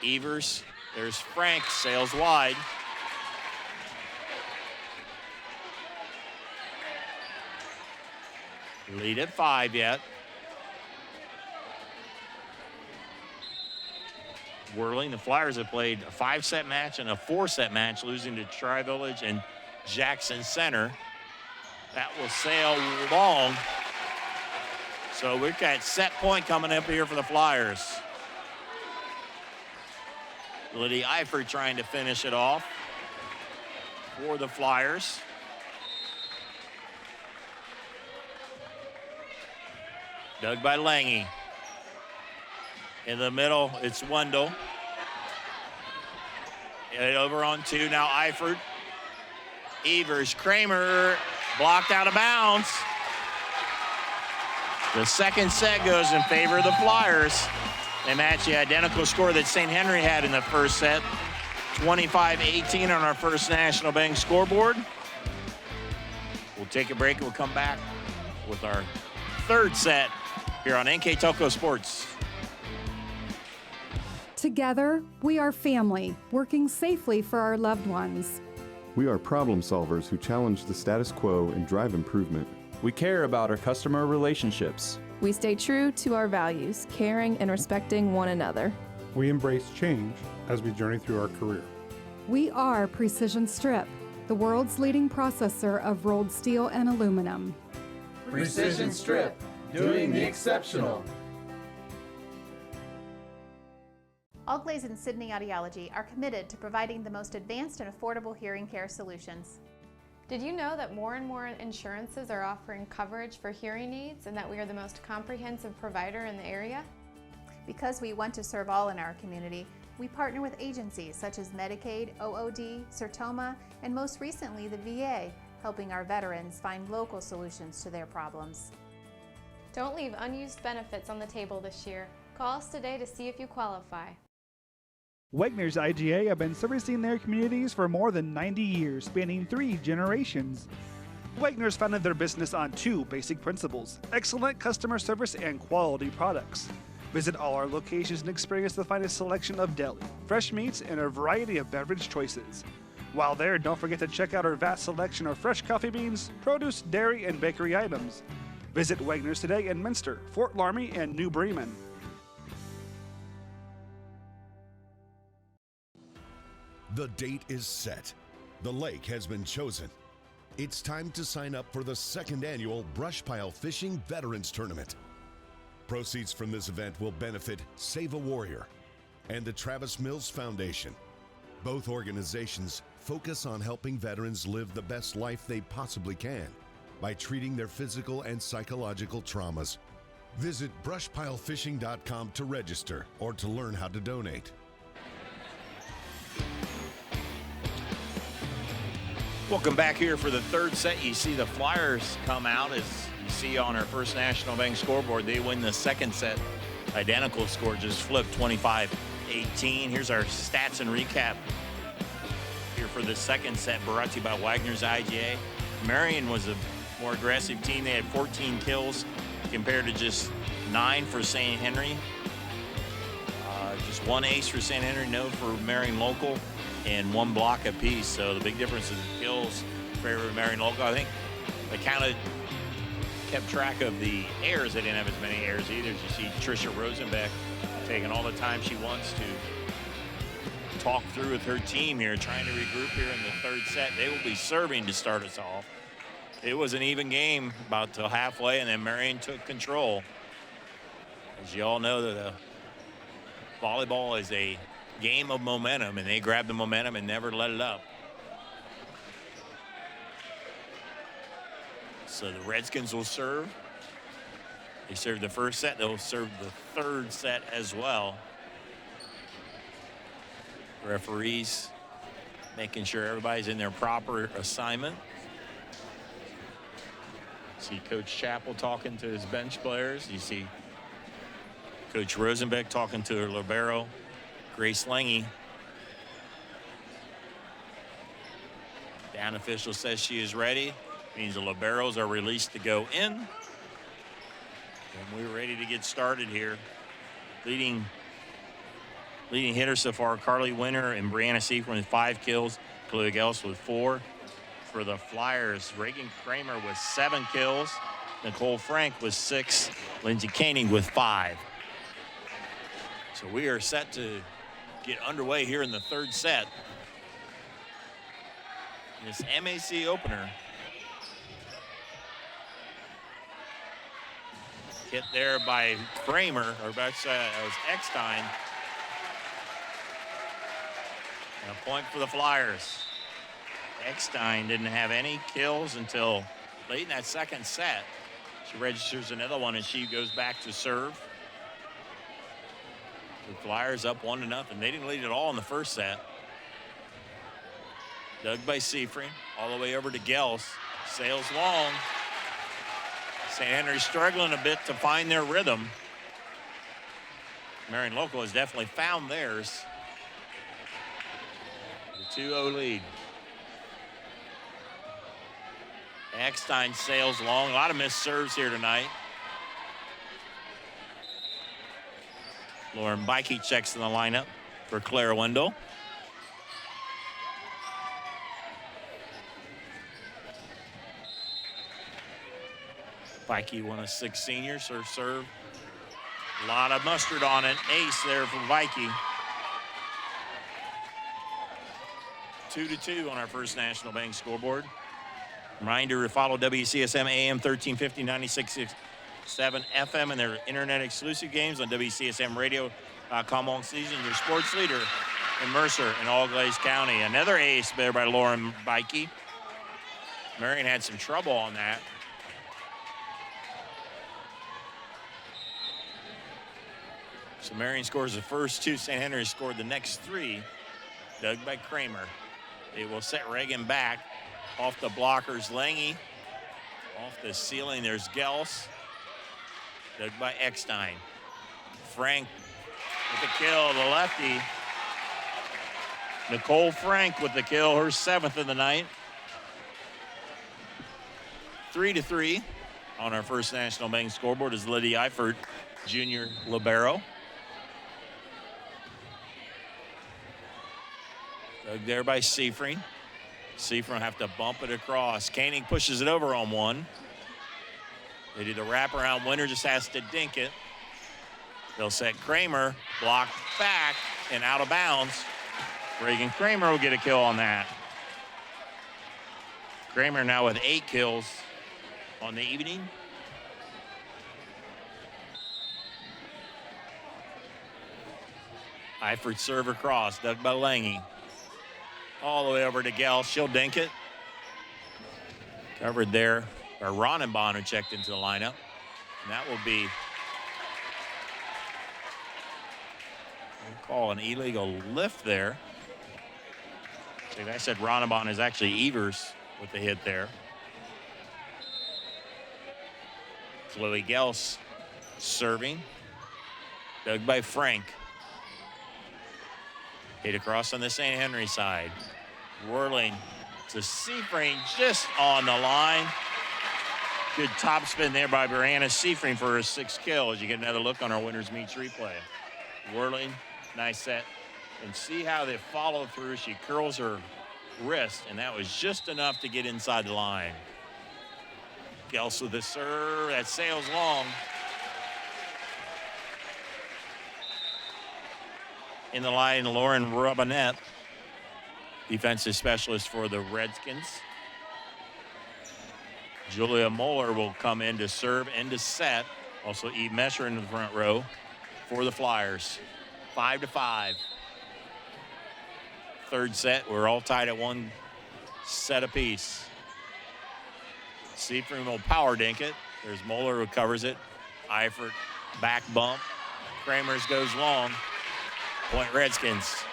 A: Evers, there's Frank, sails wide. Lead at 5 yet. Whirling, the Flyers have played a 5-set match and a 4-set match, losing to Tri-Village and Jackson Center. That will sail long. So we've got set point coming up here for the Flyers. Lydia Eifert trying to finish it off for the Flyers. Dug by Lange. In the middle, it's Wendell. Over on 2, now Eifert. Evers, Kramer, blocked out of bounds. The second set goes in favor of the Flyers. They match the identical score that St. Henry had in the first set. 25-18 on our First National Bank scoreboard. We'll take a break and we'll come back with our third set here on NKTelco Sports.
K: Together, we are family, working safely for our loved ones.
L: We are problem solvers who challenge the status quo and drive improvement.
M: We care about our customer relationships.
N: We stay true to our values, caring and respecting one another.
O: We embrace change as we journey through our career.
K: We are Precision Strip, the world's leading processor of rolled steel and aluminum.
P: Precision Strip, doing the exceptional.
Q: All Glaze and Sydney Audiology are committed to providing the most advanced and affordable hearing care solutions.
R: Did you know that more and more insurances are offering coverage for hearing aids and that we are the most comprehensive provider in the area?
Q: Because we want to serve all in our community, we partner with agencies such as Medicaid, OOD, Sertoma, and most recently the VA, helping our veterans find local solutions to their problems.
R: Don't leave unused benefits on the table this year. Call us today to see if you qualify.
S: Wegner's IGA have been servicing their communities for more than 90 years, spanning 3 generations. Wegner's founded their business on 2 basic principles: excellent customer service and quality products. Visit all our locations and experience the finest selection of deli, fresh meats, and a variety of beverage choices. While there, don't forget to check out our vast selection of fresh coffee beans, produce, dairy, and bakery items. Visit Wegner's today in Minster, Fort Laramie, and New Bremen.
F: The date is set. The lake has been chosen. It's time to sign up for the 2nd annual Brush Pile Fishing Veterans Tournament. Proceeds from this event will benefit Save a Warrior and the Travis Mills Foundation. Both organizations focus on helping veterans live the best life they possibly can by treating their physical and psychological traumas. Visit brushpilefishing.com to register or to learn how to donate.
A: Welcome back here for the third set. You see the Flyers come out, as you see on our First National Bank scoreboard. They win the second set. Identical score, just flipped 25-18. Here's our stats and recap here for the second set, brought to you by Wagner's IGA. Marion was a more aggressive team. They had 14 kills compared to just 9 for St. Henry. Just 1 ace for St. Henry, no for Marion Local, and 1 block apiece. So the big difference is the kills for Marion Local. I think they kind of kept track of the errors. They didn't have as many errors either. As you see Tricia Rosenbeck taking all the time she wants to talk through with her team here, trying to regroup here in the third set. They will be serving to start us off. It was an even game about till halfway, and then Marion took control. As you all know, the volleyball is a game of momentum, and they grabbed the momentum and never let it up. So the Redskins will serve. They served the first set. They'll serve the third set as well. Referees making sure everybody's in their proper assignment. See Coach Chappell talking to his bench players. You see Coach Rosenbeck talking to her libero, Grace Lange. Down official says she is ready. Means the liberos are released to go in. And we're ready to get started here. Leading hitters so far, Carly Winter and Brianna Seifert with 5 kills. Chloe Gels with 4. For the Flyers, Reagan Kramer with 7 kills. Nicole Frank with 6. Lindsay Koenig with 5. So we are set to get underway here in the third set. This MAC opener. Hit there by Kramer, or that was Eckstein. And a point for the Flyers. Eckstein didn't have any kills until late in that second set. She registers another one, and she goes back to serve. The Flyers up 1-0. They didn't lead at all in the first set. Dug by Seifert, all the way over to Gels. Sails long. St. Henry struggling a bit to find their rhythm. Marion Local has definitely found theirs. The 2-0 lead. Eckstein sails long. A lot of missed serves here tonight. Lauren Bikey checks in the lineup for Claire Wendell. Bikey, one of 6 seniors, her serve. A lot of mustard on it. Ace there for Bikey. 2-2 on our First National Bank scoreboard. Reminder to follow WCSM AM 1350, 96.7 FM and their internet exclusive games on WCSMradio.com all season. Your sports leader in Mercer and All-Glaze County. Another ace there by Lauren Bikey. Marion had some trouble on that. So Marion scores the first 2. St. Henry scored the next 3. Dug by Kramer. They will set Reagan back. Off the blockers, Lange. Off the ceiling, there's Gels. Dug by Eckstein. Frank with the kill, the lefty. Nicole Frank with the kill, her 7th of the night. 3-3 on our First National Bank scoreboard is Lydia Eifert, junior libero. Dug there by Seifert. Seifert will have to bump it across. Koenig pushes it over on one. They do the wraparound. Winner just has to dink it. They'll set Kramer, blocked back and out of bounds. Reagan Kramer will get a kill on that. Kramer now with 8 kills on the evening. Eifert serve across, dug by Lange. All the way over to Gels. She'll dink it. Covered there by Ronenbahn, who checked into the lineup. And that will be, we'll call an illegal lift there. Like I said, Ronenbahn is actually Evers with the hit there. Chloe Gels serving. Dug by Frank. Hit across on the St. Henry side. Whirling to Seafring, just on the line. Good topspin there by Brianna Seafring for her 6th kill as you get another look on our winners meets replay. Whirling, nice set. And see how they follow through. She curls her wrist, and that was just enough to get inside the line. Gels with the serve, that sails long. In the line, Lauren Robinette, defensive specialist for the Redskins. Julia Moeller will come in to serve and to set. Also Eve Mesher in the front row for the Flyers. 5-5. Third set, we're all tied at 1 set apiece. Seafring will power dink it. There's Moeller who covers it. Eifert back bump. Kramers goes long. Point Redskins.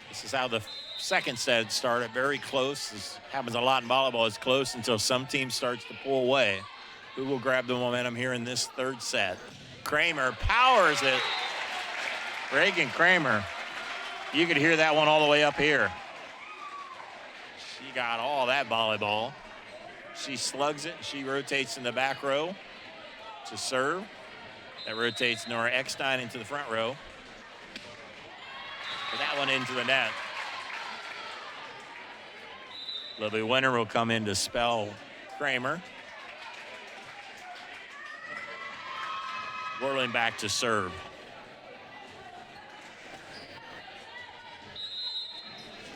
A: This is how the second set started, very close. This happens a lot in volleyball. It's close until some team starts to pull away. Who will grab the momentum here in this third set? Kramer powers it. Reagan Kramer. You could hear that one all the way up here. She got all that volleyball. She slugs it. She rotates in the back row to serve. That rotates Nora Eckstein into the front row. That one into the net. Libby Winter will come in to spell Kramer. Whirling back to serve.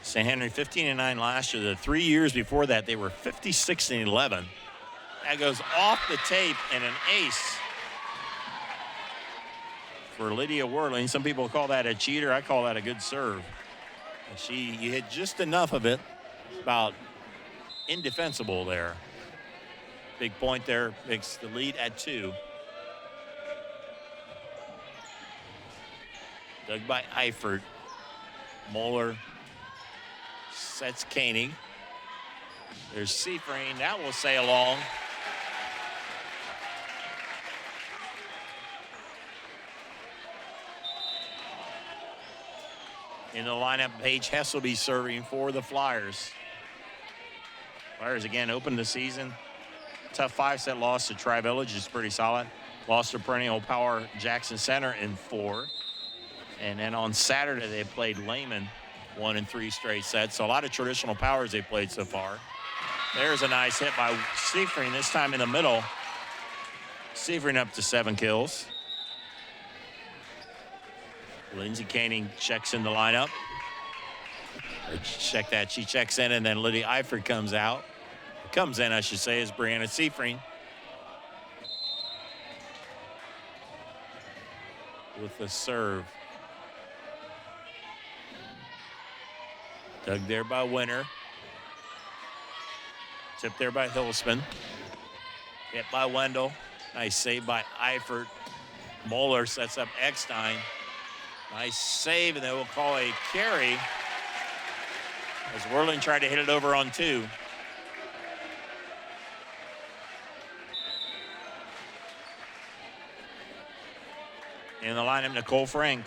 A: St. Henry 15-9 last year. The 3 years before that, they were 56-11. That goes off the tape and an ace for Lydia Whirling. Some people call that a cheater. I call that a good serve. And you hit just enough of it, about indefensible there. Big point there, makes the lead at 2. Dug by Eifert. Moeller sets Koenig. There's Seafring. That will sail along. In the lineup, Paige Hess will be serving for the Flyers. Flyers again opened the season. Tough 5-set loss to Tri-Village is pretty solid. Lost to perennial power Jackson Center in 4. And then on Saturday, they played Lehman 1 in 3 straight sets. So a lot of traditional powers they played so far. There's a nice hit by Seafring, this time in the middle. Seafring up to 7 kills. Lindsay Koenig checks in the lineup. Check that. She checks in, and then Lydia Eifert comes out. Comes in, I should say, is Brianna Seafring. With the serve. Dug there by Winter. Tipped there by Hillsman. Hit by Wendell. Nice save by Eifert. Moeller sets up Eckstein. Nice save, and they will call a carry as Whirling tried to hit it over on 2. In the lineup, Nicole Frank.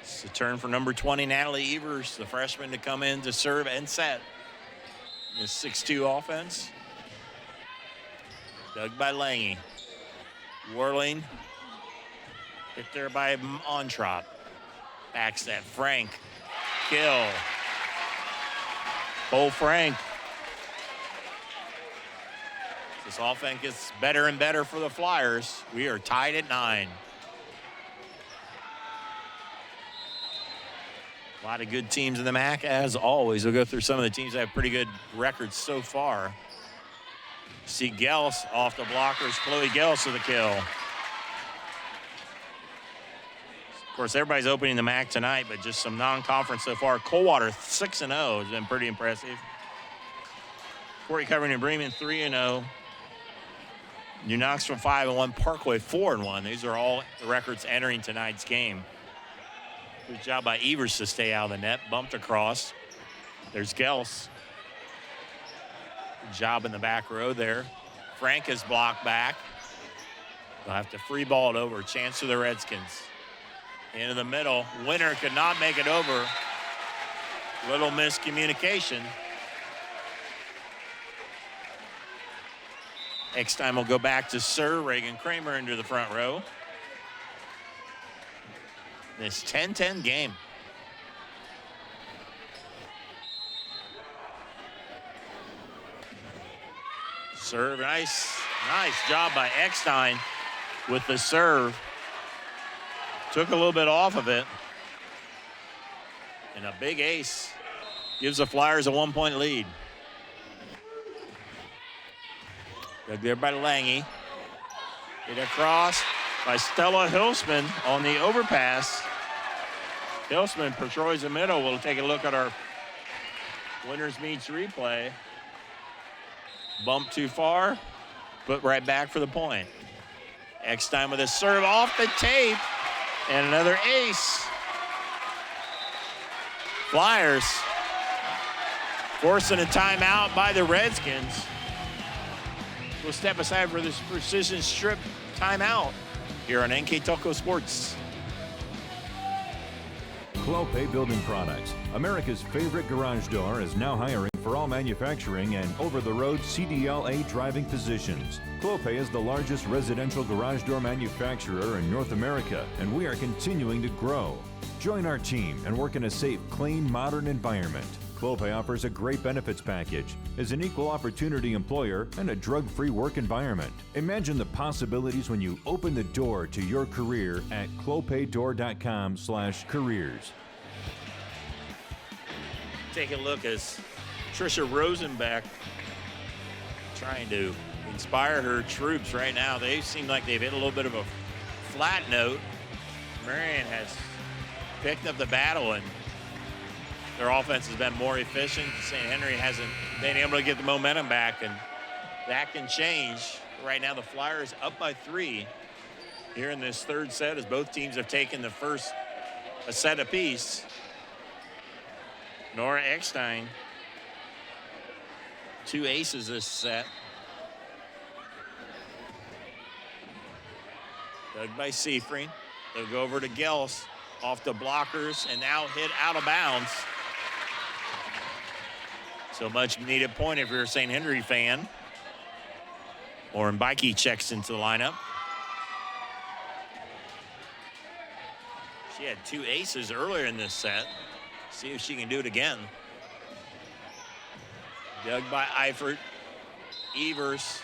A: It's a turn for number 20, Natalie Evers, the freshman, to come in to serve and set. This 6-2 offense. Dug by Lange. Whirling. Hit there by Ontrop. Backs that. Frank. Kill. Cole Frank. This offense gets better and better for the Flyers. We are tied at 9. A lot of good teams in the MAC, as always. We'll go through some of the teams that have pretty good records so far. See Gels off the blockers. Chloe Gels with the kill. Of course, everybody's opening the MAC tonight, but just some non-conference so far. Coldwater 6-0 has been pretty impressive. Corey Covering and Bremen 3-0. New Knoxville 5-1. Parkway 4-1. These are all the records entering tonight's game. Good job by Evers to stay out of the net. Bumped across. There's Gels. Good job in the back row there. Frank is blocked back. They'll have to free ball it over. Chance for the Redskins. Into the middle. Winner could not make it over. Little miscommunication. Next time we'll go back to Sir Reagan Kramer into the front row. This 10-10 game. Serve, nice job by Eckstein with the serve. Took a little bit off of it. And a big ace gives the Flyers a 1-point lead. Dug there by Lange. Hit across by Stella Hilsman on the overpass. Hilsman patrols the middle. We'll take a look at our winners meets replay. Bump too far, put right back for the point. Eckstein with a serve off the tape, and another ace. Flyers forcing a timeout by the Redskins. We'll step aside for this precision strip timeout here on NKTelco Sports.
B: Clopay Building Products, America's favorite garage door, is now hiring for all manufacturing and over-the-road CDLA driving positions. Clopay is the largest residential garage door manufacturer in North America, and we are continuing to grow. Join our team and work in a safe, clean, modern environment. Clopay offers a great benefits package, is an equal opportunity employer, and a drug-free work environment. Imagine the possibilities when you open the door to your career at clopaydoor.com/careers.
A: Take a look as Tricia Rosenbeck trying to inspire her troops right now. They seem like they've hit a little bit of a flat note. Marion has picked up the battle, and their offense has been more efficient. St. Henry hasn't been able to get the momentum back, and that can change. Right now, the Flyers up by 3 here in this third set as both teams have taken a set apiece. Nora Eckstein, 2 aces this set. Dug by Seafried. They'll go over to Gels, off the blockers, and now hit out of bounds. So much needed point if you're a St. Henry fan. Lauren Bikey checks into the lineup. She had 2 aces earlier in this set. See if she can do it again. Dug by Eifert. Evers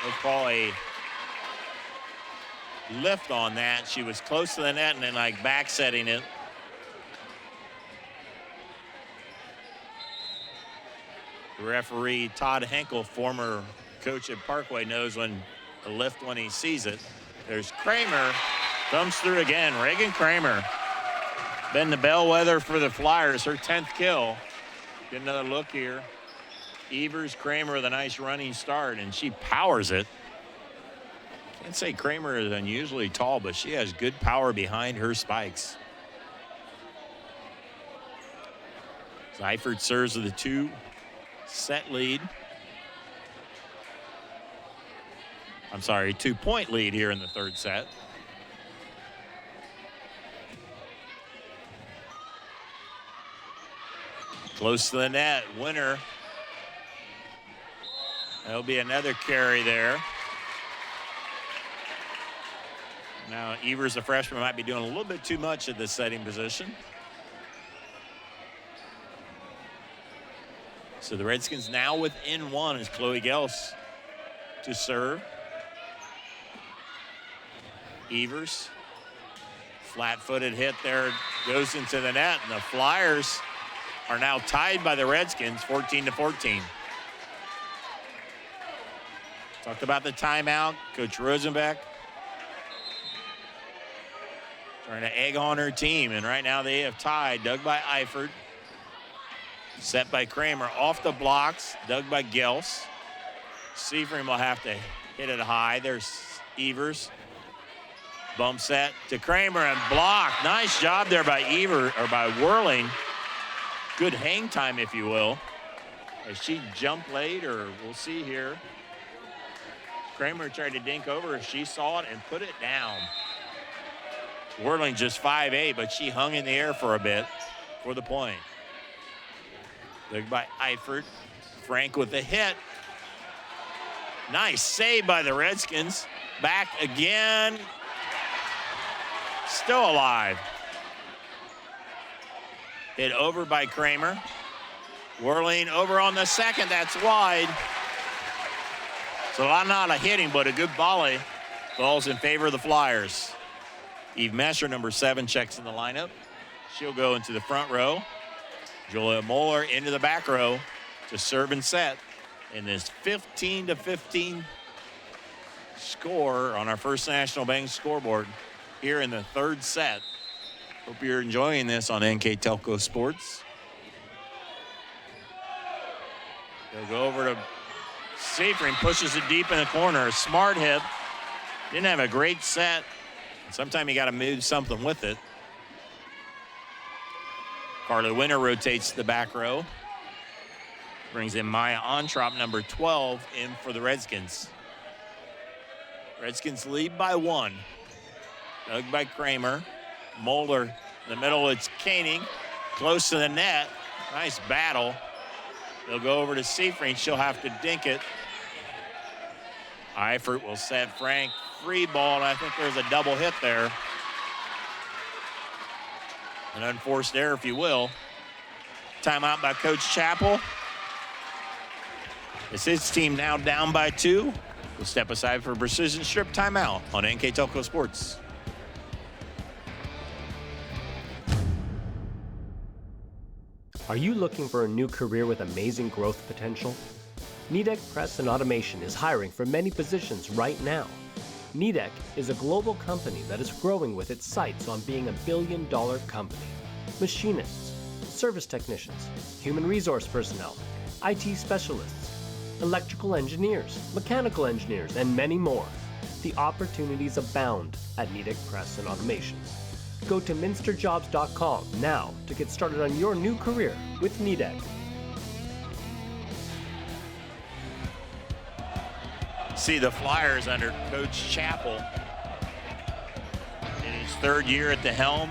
A: will call a lift on that. She was close to the net and then back setting it. The referee, Todd Henkel, former coach at Parkway, knows when to lift when he sees it. There's Kramer, comes through again. Reagan Kramer, been the bellwether for the Flyers, her 10th kill. Get another look here. Evers, Kramer with a nice running start, and she powers it. Can't say Kramer is unusually tall, but she has good power behind her spikes. Seifert serves with a 2-set lead. I'm sorry, 2-point lead here in the third set. Close to the net, Winner. There'll be another carry there. Now, Evers, the freshman, might be doing a little bit too much at this setting position. So the Redskins now within 1 as Chloe Gels to serve. Evers, flat-footed hit there, goes into the net, and the Flyers are now tied by the Redskins, 14-14. Talked about the timeout. Coach Rosenbeck trying to egg on her team, and right now they have tied. Dug by Eifert. Set by Kramer. Off the blocks. Dug by Gels. Seafried will have to hit it high. There's Evers. Bump set to Kramer and blocked. Nice job there by Evers, or by Whirling. Good hang time, if you will. Has she jumped late, or we'll see here. Kramer tried to dink over. She saw it and put it down. Whirling just 5'8", but she hung in the air for a bit for the point. Look by Eifert. Frank with the hit. Nice save by the Redskins. Back again. Still alive. Hit over by Kramer. Whirling over on the second. That's wide. So not a hitting, but a good volley. Falls in favor of the Flyers. Eve Messer, number 7, checks in the lineup. She'll go into the front row. Julia Moeller into the back row to serve and set in this 15-15 score on our First National Bank scoreboard here in the third set. Hope you're enjoying this on NKTelco Sports. They'll go over to Seifring, pushes it deep in the corner. A smart hit. Didn't have a great set. Sometimes you got to move something with it. Carly Winter rotates to the back row. Brings in Maya Ontrop, number 12, in for the Redskins. Redskins lead by 1. Dug by Kramer. Moeller in the middle, it's Koenig. Close to the net. Nice battle. They'll go over to Seifring. She'll have to dink it. Eifert will set Frank free ball, and I think there's a double hit there. An unforced error, if you will. Timeout by Coach Chappell. It's his team now down by 2. We'll step aside for a precision strip timeout on NKTelco Sports.
C: Are you looking for a new career with amazing growth potential? Nidec Press and Automation is hiring for many positions right now. Nidec is a global company that is growing with its sights on being a billion-dollar company. Machinists, service technicians, human resource personnel, IT specialists, electrical engineers, mechanical engineers, and many more. The opportunities abound at Nidec Press and Automation. Go to minsterjobs.com now to get started on your new career with Nidec.
A: See the Flyers under Coach Chappell in his 3rd year at the helm,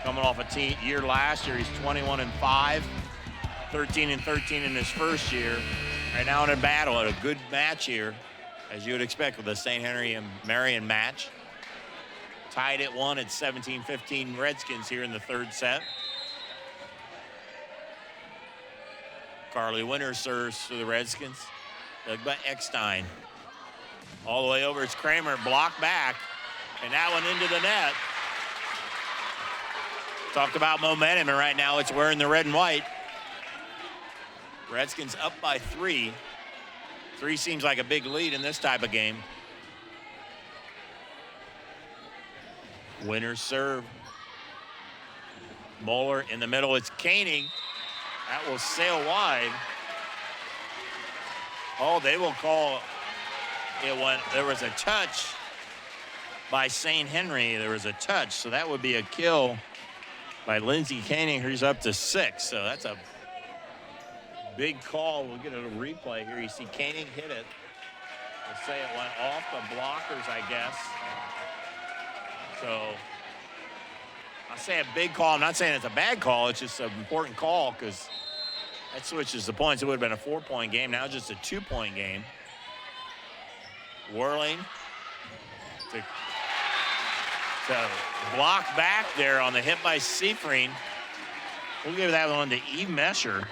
A: coming off a year last year. He's 21-5, 13-13 in his first year. Right now in a battle, at a good match here, as you would expect with the St. Henry and Marion match. Tied at 1 at 17-15 Redskins here in the 3rd set. Carly Winter serves for the Redskins. Dug by Eckstein. All the way over, it's Kramer, blocked back, and that one into the net. Talk about momentum, and right now it's wearing the red and white. Redskins up by 3. 3 seems like a big lead in this type of game. Winner serve. Moeller in the middle, it's Koenig. That will sail wide. Oh, they will call it when there was a touch by St. Henry. There was a touch, so that would be a kill by Lindsey Koenig, who's up to 6. So that's a big call. We'll get a replay here. You see Koenig hit it. We'll say it went off the blockers, I guess. So I say a big call. I'm not saying it's a bad call. It's just an important call because that switches the points. It would have been a 4-point game. Now just a 2-point game. Whirling to block back there on the hit by Seifring. We'll give that one to Eve Messer.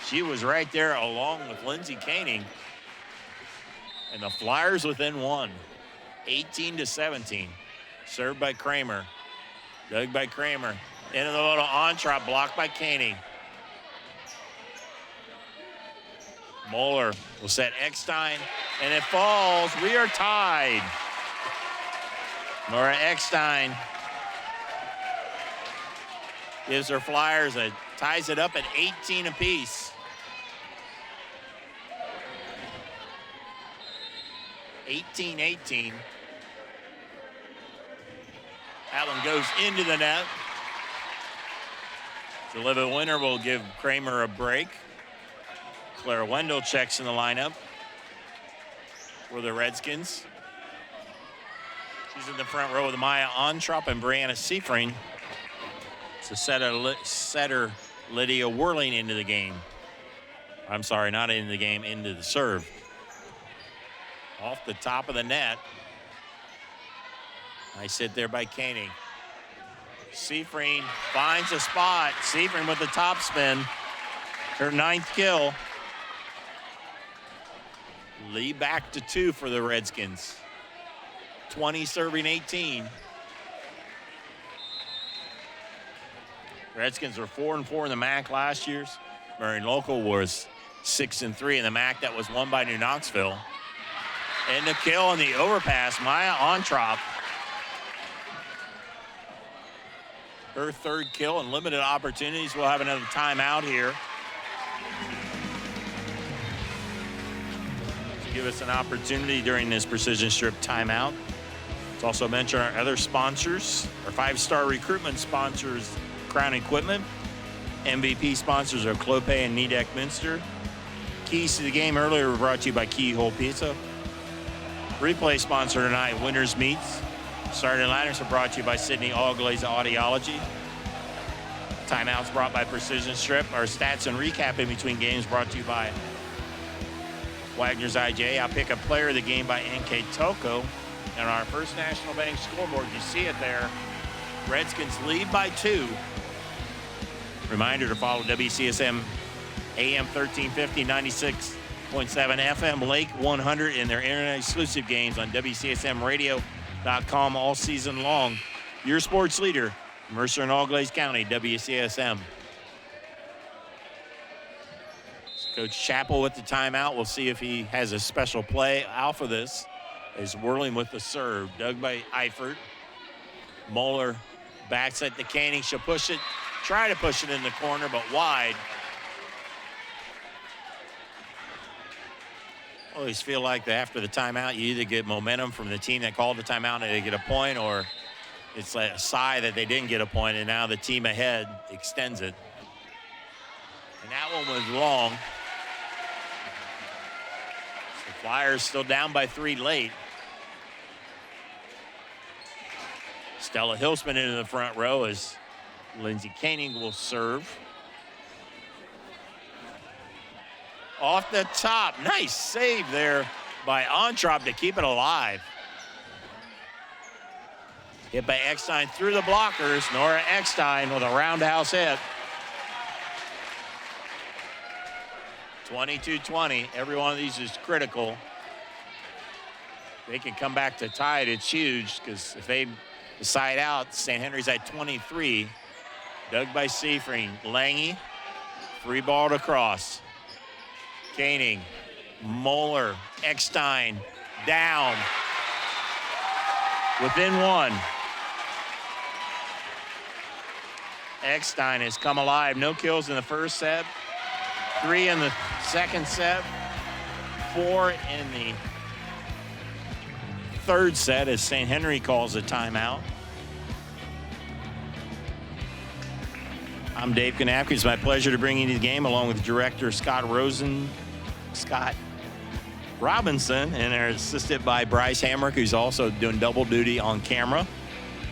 A: She was right there along with Lindsey Koenig. And the Flyers within 1, 18-17. Served by Kramer. Dug by Kramer. Into the little Ontrop, blocked by Koenig. Moeller will set Eckstein, and it falls. We are tied. Nora Eckstein gives her Flyers ties it up at 18 apiece. 18-18. That one goes into the net. So Olivia Winter will give Kramer a break. Claire Wendell checks in the lineup for the Redskins. She's in the front row with Maya Ontrop and Brianna Seifring. It's a setter Lydia Whirling into the game. I'm sorry, not into the game, into the serve. Off the top of the net. Nice hit there by Koenig. Seifring finds a spot. Seifring with the top spin. Her 9th kill. Lead back to 2 for the Redskins. 20 serving 18. Redskins were 4-4 in the MAC last year's. Marion Local was 6-3 in the MAC that was won by New Knoxville. And the kill on the overpass, Maya Ontrop. Her 3rd kill and limited opportunities. We'll have another timeout here. To give us an opportunity during this Precision Strip timeout. Let's also mention our other sponsors. Our 5-star recruitment sponsors, Crown Equipment. MVP sponsors are Clope and Nidec Minster. Keys to the game earlier were brought to you by Keyhole Pizza. Replay sponsor tonight, Winners Meats. Starting liners are brought to you by Sydney All Glaze Audiology. Timeouts brought by Precision Strip. Our stats and recap in between games brought to you by Wagner's IJ. I'll pick a player of the game by NKTelco. And our First National Bank scoreboard, you see it there. Redskins lead by 2. Reminder to follow WCSM AM 1350, 96.7 FM, Lake 100 in their internet exclusive games on WCSMradio.com all season long. Your sports leader, Mercer and All-Glaze County, WCSM. Coach Chappell with the timeout. We'll see if he has a special play. Alpha this is Whirling with the serve. Dug by Eifert. Moeller backs at the Koenig. She'll push it, try to push it in the corner, but wide. I always feel like that after the timeout, you either get momentum from the team that called the timeout and they get a point, or it's like a sigh that they didn't get a point, and now the team ahead extends it. And that one was long. The Flyers still down by 3 late. Stella Hilsman into the front row as Lindsey Koenig will serve. Off the top, nice save there by Ontrop to keep it alive. Hit by Eckstein through the blockers. Nora Eckstein with a roundhouse hit. 22-20. Every one of these is critical. They can come back to tie it. It's huge because if they side out, St. Henry's at 23. Dug by Seifring. Lange, free ball to cross. Koenig, Moeller, Eckstein, down. Within 1. Eckstein has come alive. No kills in the first set. 3 in the second set. 4 in the third set as St. Henry calls a timeout. I'm Dave Kanapke. It's my pleasure to bring you the game along with director Scott Robinson, and they're assisted by Bryce Hamrick, who's also doing double duty on camera,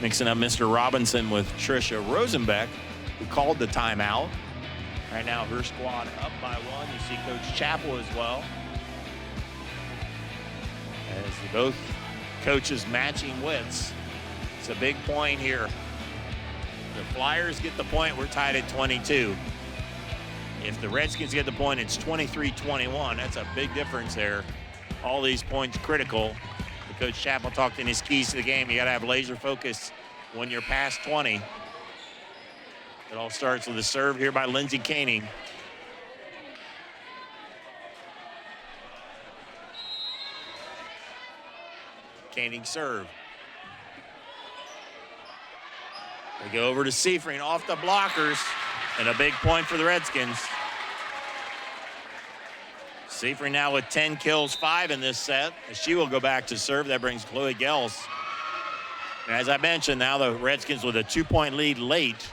A: mixing up Mr. Robinson with Tricia Rosenbeck, who called the timeout. Right now, her squad up by 1. You see Coach Chappell as well. As both coaches matching wits. It's a big point here. The Flyers get the point, we're tied at 22. If the Redskins get the point, it's 23-21. That's a big difference there. All these points critical. Coach Chappell talked in his keys to the game. You got to have laser focus when you're past 20. It all starts with a serve here by Lindsey Koenig. Koenig serve. They go over to Seifring off the blockers, and a big point for the Redskins. Seifring now with 10 kills, 5 in this set. She will go back to serve. That brings Chloe Gels. And as I mentioned, now the Redskins with a 2-point lead late.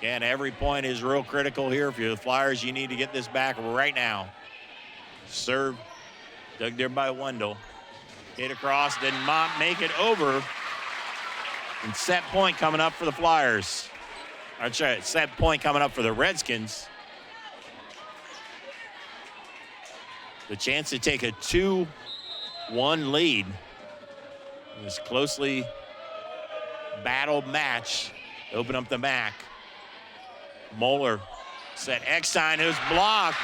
A: Again, every point is real critical here. If you're the Flyers, you need to get this back right now. Serve, dug there by Wendell. Hit across, did not make it over. And set point coming up for the Flyers. I'm sorry, set point coming up for the Redskins. The chance to take a 2-1 lead. This closely battled match. Open up the MAC. Moeller set Eckstein, who's blocked.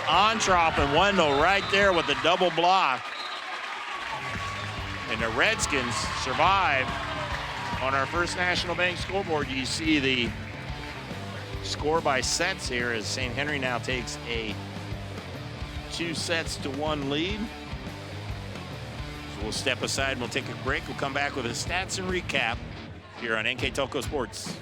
A: Ontrop and Wendell right there with the double block. And the Redskins survive. On our First National Bank scoreboard, you see the score by sets here as St. Henry now takes a 2-1 lead. So we'll step aside and we'll take a break. We'll come back with a stats and recap here on NKTelco Sports.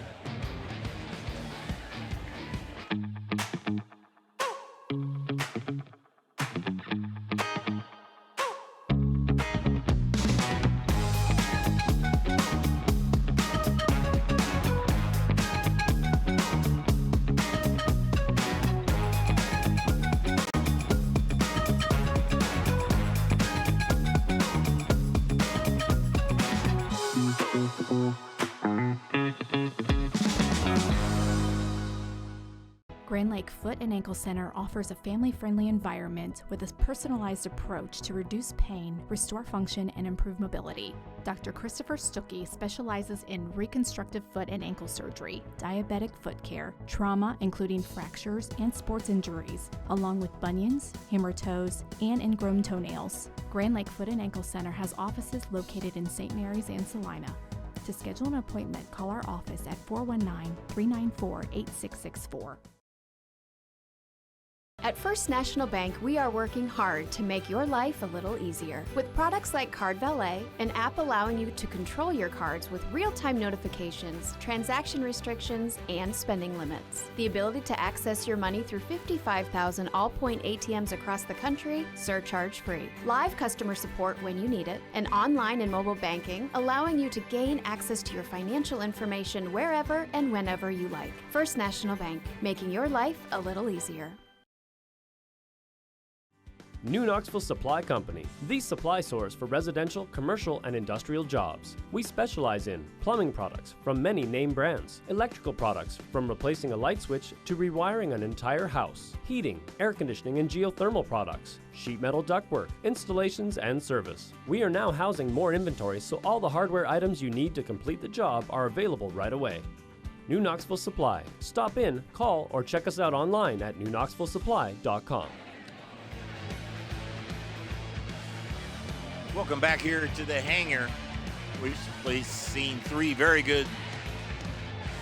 T: Grand Lake Foot and Ankle Center offers a family-friendly environment with a personalized approach to reduce pain, restore function, and improve mobility. Dr. Christopher Stuckey specializes in reconstructive foot and ankle surgery, diabetic foot care, trauma including fractures and sports injuries, along with bunions, hammer toes, and ingrown toenails. Grand Lake Foot and Ankle Center has offices located in St. Mary's and Salina. To schedule an appointment, call our office at 419-394-8664.
D: At First National Bank, we are working hard to make your life a little easier. With products like Card Valet, an app allowing you to control your cards with real-time notifications, transaction restrictions, and spending limits. The ability to access your money through 55,000 all-point ATMs across the country, surcharge-free. Live customer support when you need it, and online and mobile banking, allowing you to gain access to your financial information wherever and whenever you like. First National Bank, making your life a little easier.
C: New Knoxville Supply Company, the supply source for residential, commercial, and industrial jobs. We specialize in plumbing products from many name brands, electrical products from replacing a light switch to rewiring an entire house, heating, air conditioning, and geothermal products, sheet metal ductwork, installations, and service. We are now housing more inventory, so all the hardware items you need to complete the job are available right away. New Knoxville Supply. Stop in, call, or check us out online at newknoxvillesupply.com.
A: Welcome back here to the hangar. We've seen 3 very good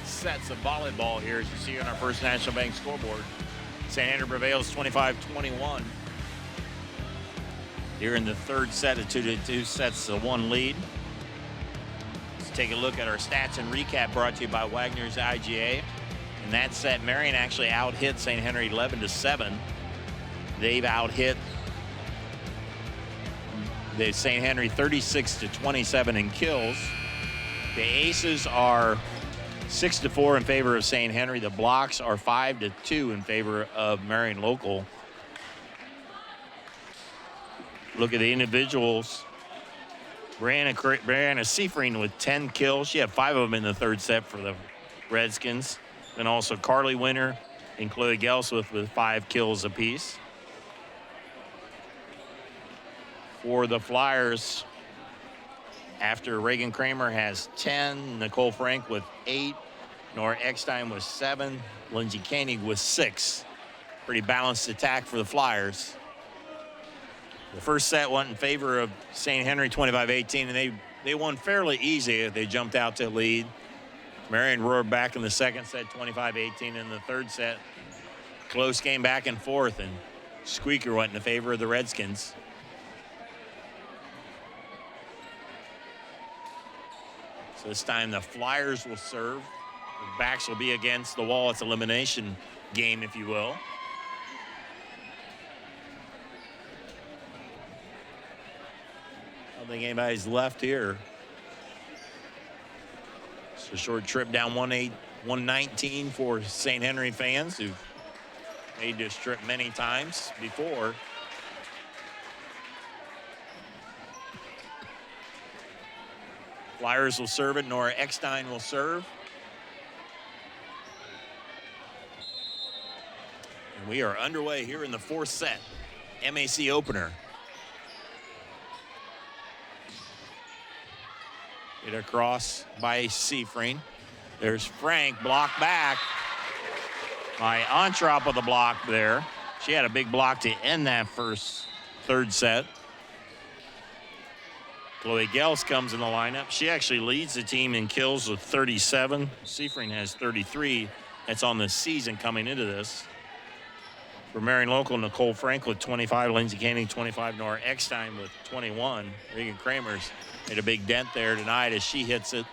A: sets of volleyball here, as you see on our First National Bank scoreboard. St. Andrew prevails 25-21. Here in the third set, a 2-2 sets a 1 lead. Let's take a look at our stats and recap brought to you by Wagner's IGA. In that set, Marion actually out-hit St. Henry 11-7. They've out-hit the St. Henry 36-27 in kills. The aces are 6-4 in favor of St. Henry. The blocks are 5-2 in favor of Marion Local. Look at the individuals. Brianna Seifring with 10 kills. She had 5 of them in the third set for the Redskins. And also Carly Winter and Chloe Gelswith with 5 kills apiece. For the Flyers, after Reagan Kramer has 10, Nicole Frank with 8, Nora Eckstein with 7, Lindsay Koenig with 6. Pretty balanced attack for the Flyers. The first set went in favor of St. Henry 25-18, and they won fairly easy. They jumped out to lead. Marion roared back in the second set, 25-18. In the third set, close game back and forth, and squeaker went in favor of the Redskins. So this time the Flyers will serve. The backs will be against the wall. It's an elimination game, if you will. I don't think anybody's left here. It's a short trip down 1-8 119 for St. Henry fans who've made this trip many times before. Flyers will serve it. Nora Eckstein will serve. And we are underway here in the fourth set. MAC opener. Get across by Seafreen. There's Frank, blocked back by Ontrop with the block there. She had a big block to end that third set. Chloe Gels comes in the lineup. She actually leads the team in kills with 37. Seafreen has 33. That's on the season coming into this. For Marion Local, Nicole Frank with 25, Lindsay Canning 25, Nora Eckstein with 21. Regan Kramer's made a big dent there tonight as she hits it.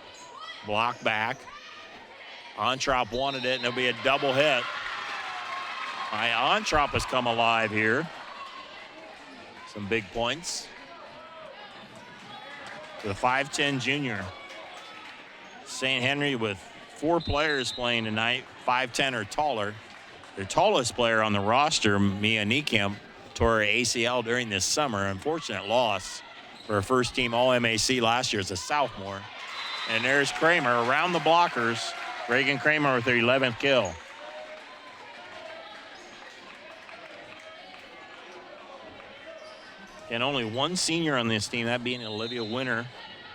A: Block back. Ontrop wanted it, and it'll be a double hit. Ontrop has come alive here. Some big points. The 5'10 junior. St. Henry with 4 players playing tonight, 5'10 or taller. Their tallest player on the roster, Mia Niekamp, tore her ACL during this summer. Unfortunate loss for her first team All-MAC last year as a sophomore. And there's Kramer around the blockers. Reagan Kramer with her 11th kill. And only one senior on this team, that being Olivia Winter,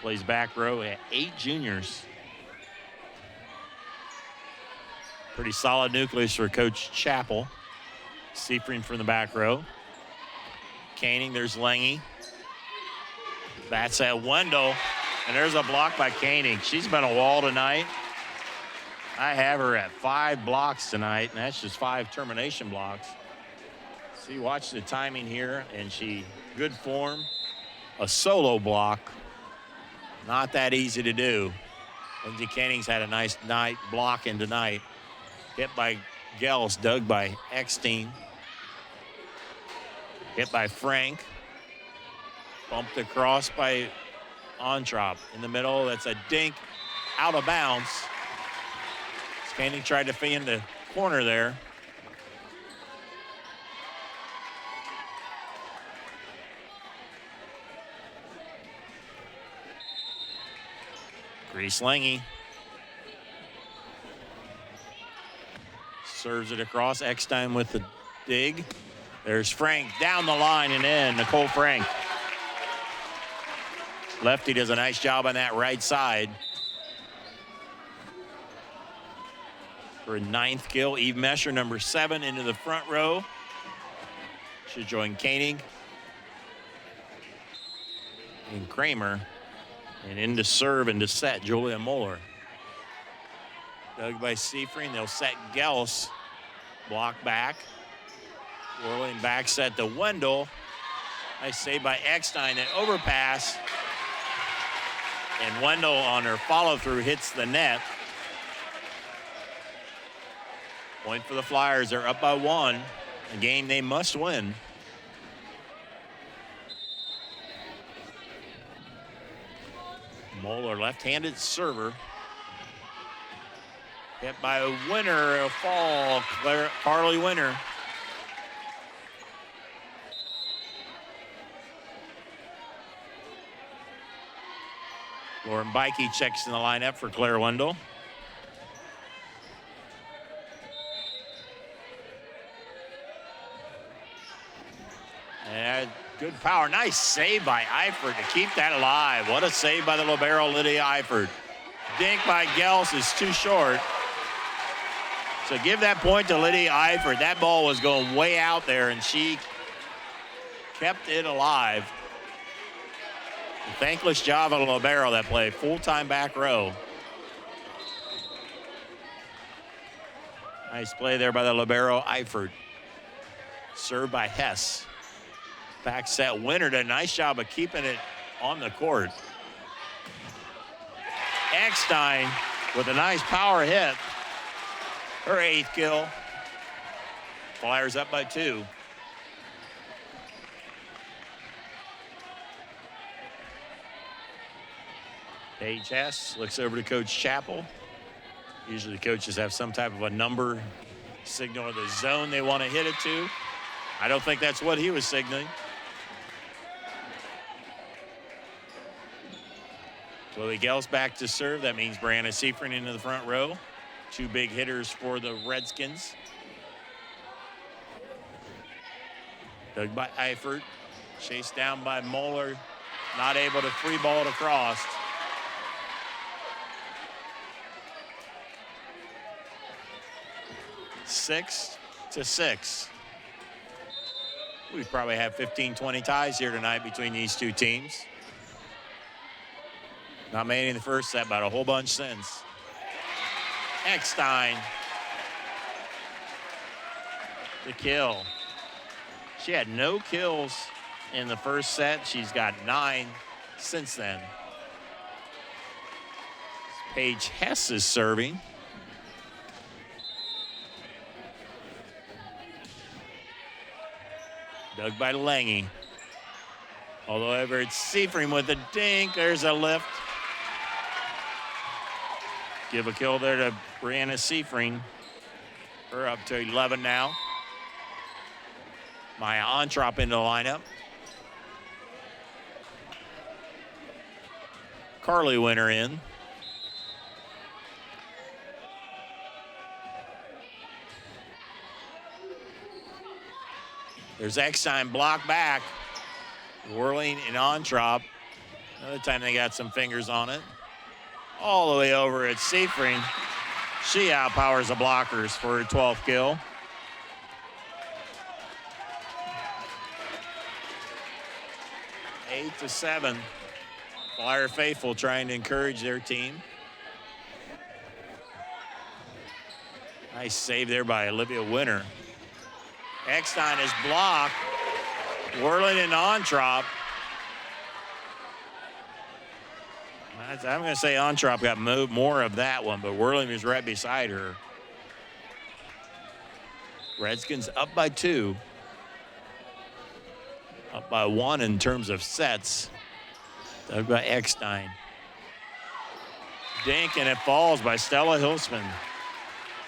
A: plays back row at 8 juniors. Pretty solid nucleus for Coach Chappell. Seafreen from the back row. Koenig, there's Lange. That's at Wendell, and there's a block by Koenig. She's been a wall tonight. I have her at 5 blocks tonight, and that's just 5 termination blocks. See, watch the timing here, and good form. A solo block, not that easy to do. Lindsay Koenig's had a nice night blocking tonight. Hit by Gels, dug by Eckstein. Hit by Frank. Bumped across by Ontrop. In the middle, that's a dink out of bounds. Koenig tried to feed the corner there. Grace Lange serves it across. Eckstein with the dig. There's Frank down the line and in. Nicole Frank. Lefty does a nice job on that right side. For a 9th kill, Eve Mesher, number 7, into the front row. Should join Koenig and Kramer. And into serve and to set, Julia Moeller. Dug by Seafreen, they'll set Gels. Block back. Whirling back set to Wendell. Nice save by Eckstein, that overpass. And Wendell on her follow-through hits the net. Point for the Flyers, they're up by 1. A game they must win. Moeller, left-handed server. Hit by a Winner, a fall, Carly Winner. Lauren Bikey checks in the lineup for Claire Wendell. And good power. Nice save by Eifert to keep that alive. What a save by the libero, Lydia Eifert. Dink by Gels is too short. So give that point to Lydia Eifert. That ball was going way out there, and she kept it alive. A thankless job of the libero that play. Full-time back row. Nice play there by the libero, Eifert. Served by Hess. Back set Winner did a nice job of keeping it on the court. Eckstein with a nice power hit. Her 8th kill. Flyers up by 2. Paige Hess looks over to Coach Chappell. Usually the coaches have some type of a number signal or the zone they want to hit it to. I don't think that's what he was signaling. Chloe Gels back to serve. That means Brianna Seifert into the front row. Two big hitters for the Redskins. Dug by Eifert. Chased down by Moeller. Not able to free ball it across. Six to 6. We probably have 15, 20 ties here tonight between these two teams. Not many in the first set, but a whole bunch since. Eckstein. The kill. She had no kills in the first set. She's got 9 since then. Paige Hess is serving. Dug by Lange. Although ever it's Seifert with a dink. There's a lift. Give a kill there to Brianna Seifert. We're up to 11 now. Maya Ontrop in the lineup. Carly Winter in. There's Eckstein blocked back. Whirling and Ontrop. Another time they got some fingers on it. All the way over at Seifert. She outpowers the blockers for her 12th kill. Eight to 7. Flyer faithful trying to encourage their team. Nice save there by Olivia Winter. Eckstein is blocked. Whirling and Ontrop. I'm going to say Ontrop got more of that one, but Whirling was right beside her. Redskins up by 2. Up by 1 in terms of sets. Dug by Eckstein. Dink, and it falls by Stella Hilsman.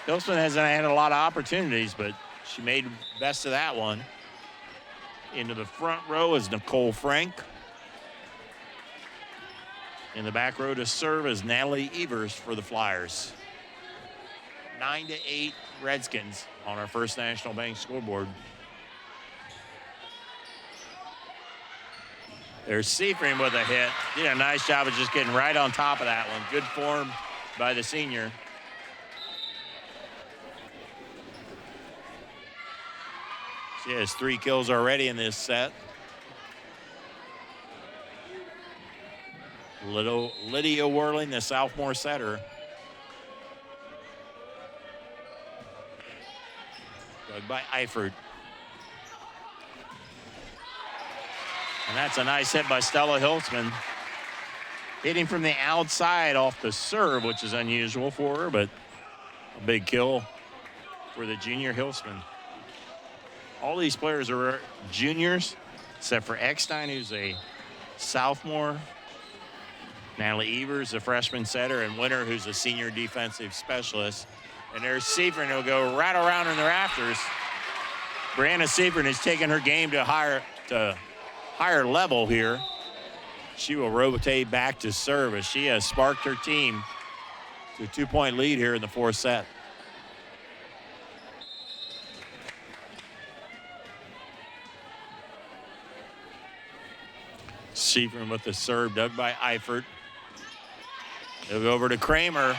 A: Hilsman hasn't had a lot of opportunities, but she made best of that one. Into the front row is Nicole Frank. In the back row to serve is Natalie Evers for the Flyers. 9-8 Redskins on our First National Bank scoreboard. There's Seifert with a hit. Did a nice job of just getting right on top of that one. Good form by the senior. She has 3 kills already in this set. Lydia Whirling, the sophomore setter. Dug by Eifert. And that's a nice hit by Stella Hilsman. Hitting from the outside off the serve, which is unusual for her, but a big kill for the junior Hilsman. All these players are juniors, except for Eckstein, who's a sophomore. Natalie Evers, a freshman setter, and Winter, who's a senior defensive specialist. And there's Seifert, who'll go right around in the rafters. Brianna Seifert has taken her game to higher level here. She will rotate back to serve as she has sparked her team to a 2-point lead here in the 4th set. Seifert with the serve, dug by Eifert. They'll go over to Kramer.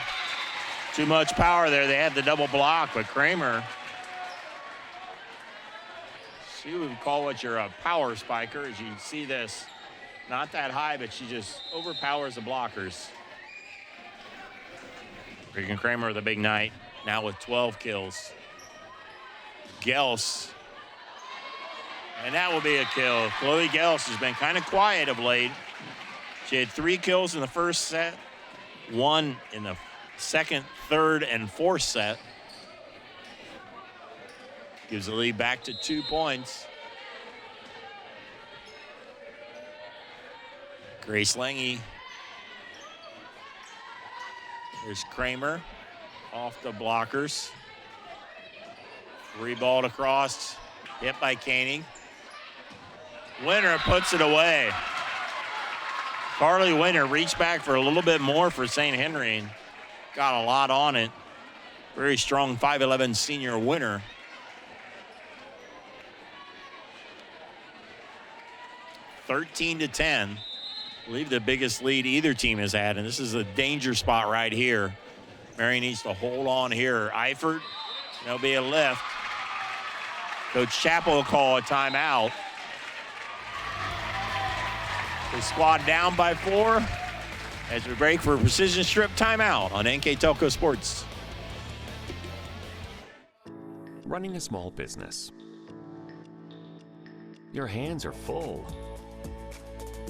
A: Too much power there. They had the double block, but Kramer, she would call what you're a power spiker. As you see this, not that high, but she just overpowers the blockers. Regan Kramer with a big night, now with 12 kills. Gels. And that will be a kill. Chloe Gels has been kind of quiet of late. She had 3 kills in the first set, 1 in the second, third, and 4th set. Gives the lead back to 2 points. Grace Lange. There's Kramer. Off the blockers. Reballed across. Hit by Koenig. Winter puts it away. Carly Winter reached back for a little bit more for St. Henry and got a lot on it. Very strong 5'11" senior Winter. (13-10). I believe the biggest lead either team has had, and this is a danger spot right here. Marion needs to hold on here. Eifert, there'll be a lift. Coach Chappell will call a timeout. The squad down by 4 as we break for a precision strip timeout on NKTelco Sports.
E: Running a small business. Your hands are full.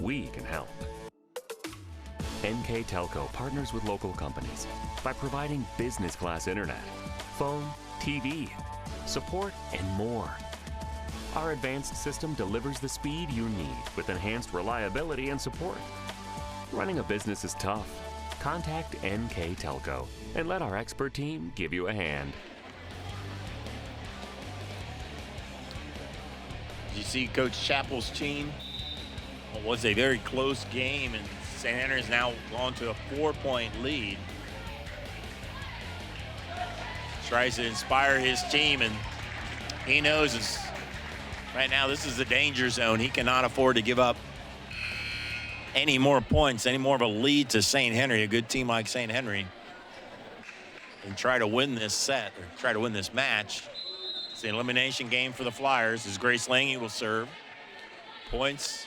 E: We can help. NKTelco partners with local companies by providing business class internet, phone, TV, support, and more. Our advanced system delivers the speed you need with enhanced reliability and support. Running a business is tough. Contact NKTelco and let our expert team give you a hand.
A: Did you see Coach Chappell's team? It was a very close game, and St. Henry's now gone to a 4-point lead. Tries to inspire his team, and he knows right now this is the danger zone. He cannot afford to give up any more points, any more of a lead to St. Henry, a good team like St. Henry, and try to win this set, or try to win this match. It's the elimination game for the Flyers as Grace Lange will serve. Points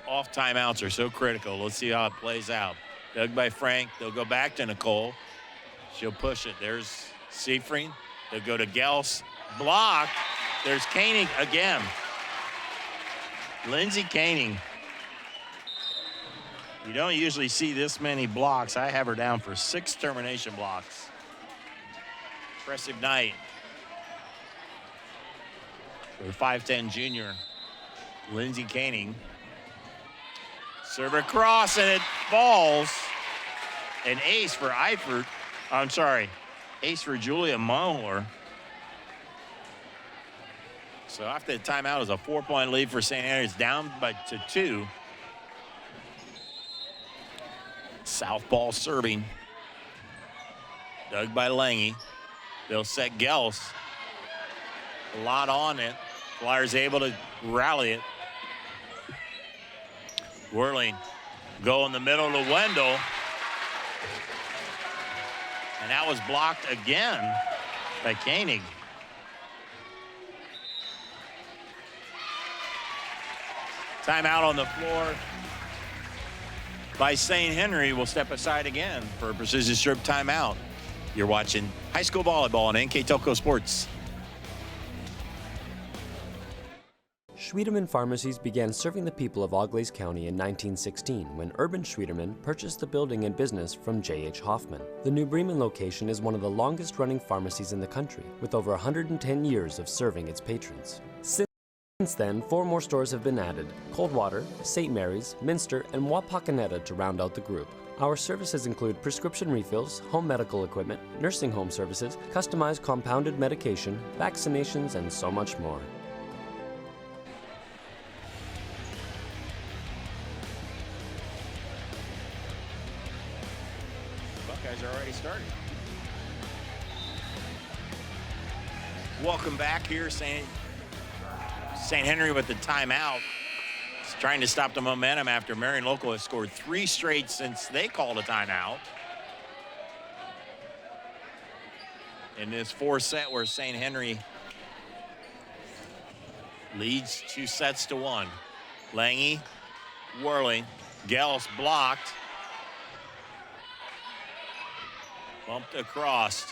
A: off timeouts are so critical. Let's see how it plays out. Dug by Frank. They'll go back to Nicole. She'll push it. There's Seifring. They'll go to Gels. Block. There's Koenig again. Lindsay Koenig. You don't usually see this many blocks. I have her down for 6 termination blocks. Impressive night for the 5'10" junior, Lindsay Koenig. Serve across, and it falls. An ace for Eifert. I'm sorry, ace for Julia Mohler. So after the timeout, is a 4-point lead for St. Henry. It's down to 2. Southpaw serving. Dug by Lange. They'll set Gels. A lot on it. Flyers able to rally it. Whirling. Go in the middle to Wendell. And that was blocked again by Koenig. Timeout on the floor by St. Henry. Will step aside again for a precision strip timeout. You're watching high school volleyball on NKTelco Sports.
U: Schwiedemann Pharmacies began serving the people of Auglaize County in 1916 when Urban Schwiedemann purchased the building and business from J.H. Hoffman. The New Bremen location is one of the longest-running pharmacies in the country, with over 110 years of serving its patrons. Since then, 4 more stores have been added: Coldwater, St. Mary's, Minster, and Wapakoneta to round out the group. Our services include prescription refills, home medical equipment, nursing home services, customized compounded medication, vaccinations, and so much more.
A: Buckeyes are already started. Welcome back here, St. Henry with the timeout. It's trying to stop the momentum after Marion Local has scored 3 straight since they called a timeout. In this 4th set where St. Henry leads 2 sets to 1. Lange whirling. Gels blocked. Bumped across.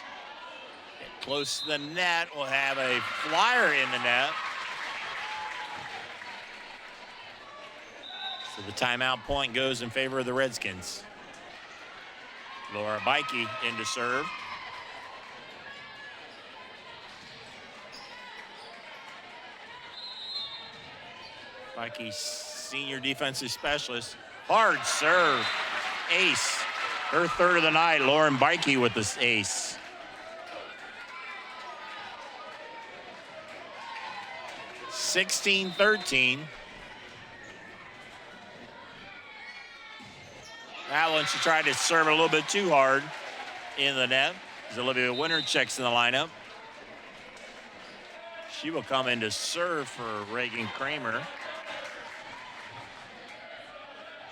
A: Get close to the net. We'll have a flyer in the net. So the timeout point goes in favor of the Redskins. Laura Bikey into serve. Bikey, senior defensive specialist. Hard serve. Ace. Her 3rd of the night. Lauren Bikey with this ace. 16-13. That one, she tried to serve it a little bit too hard in the net. As Olivia Winter checks in the lineup. She will come in to serve for Reagan Kramer.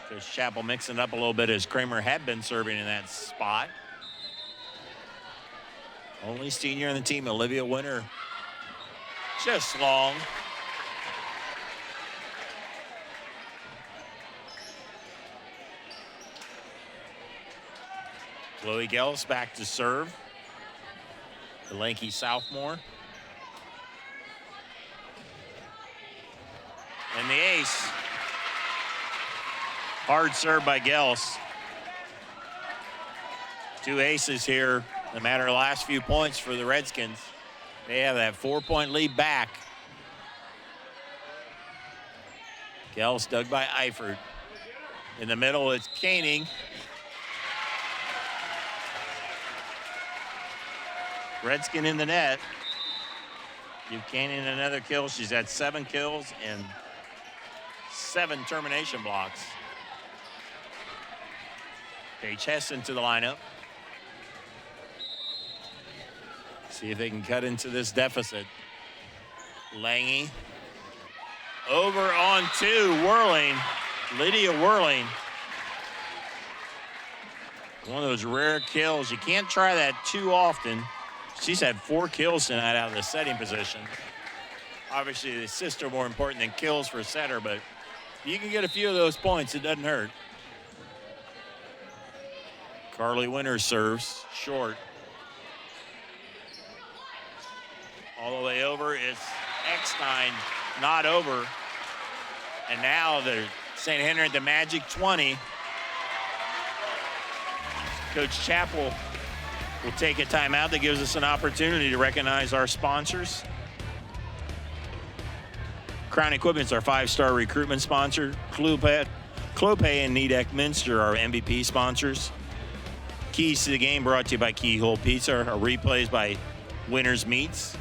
A: Coach Chappell mixing it up a little bit as Kramer had been serving in that spot. Only senior on the team, Olivia Winter. Just long. Chloe Gels back to serve. The lanky sophomore. And the ace. Hard serve by Gels. 2 aces here. No matter the last few points for the Redskins. They have that 4-point lead back. Gels dug by Eifert. In the middle, it's Koenig. Redskin in the net. Give Koenig another kill. She's had 7 kills and 7 termination blocks. Paige Hessen to the lineup. See if they can cut into this deficit. Lange. Over on 2, Whirling. Lydia Whirling. One of those rare kills. You can't try that too often. She's had 4 kills tonight out of the setting position. Obviously, the assists are more important than kills for a setter, but if you can get a few of those points, it doesn't hurt. Carly Winter serves short. All the way over. It's Eckstein, not over. And now the St. Henry at the Magic 20. Coach Chappell will take a timeout. That gives us an opportunity to recognize our sponsors. Crown Equipment's our 5-star recruitment sponsor. Clopay and Nidec Minster are MVP sponsors. Keys to the Game brought to you by Keyhole Pizza. Our replays by Winners Meats.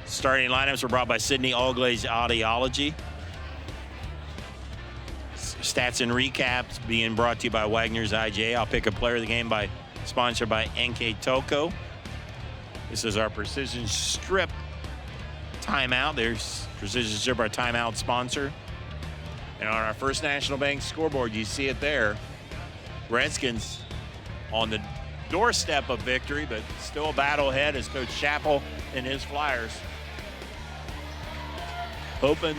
A: Starting lineups were brought by Sydney Allglaze Audiology. Stats and recaps being brought to you by Wagner's IGA. I'll pick a player of the game sponsored by NKTelco. This is our Precision Strip timeout. There's Precision Strip, our timeout sponsor. And on our First National Bank scoreboard, you see it there. Redskins on the doorstep of victory, but still a battle ahead as Coach Chappell and his Flyers hoping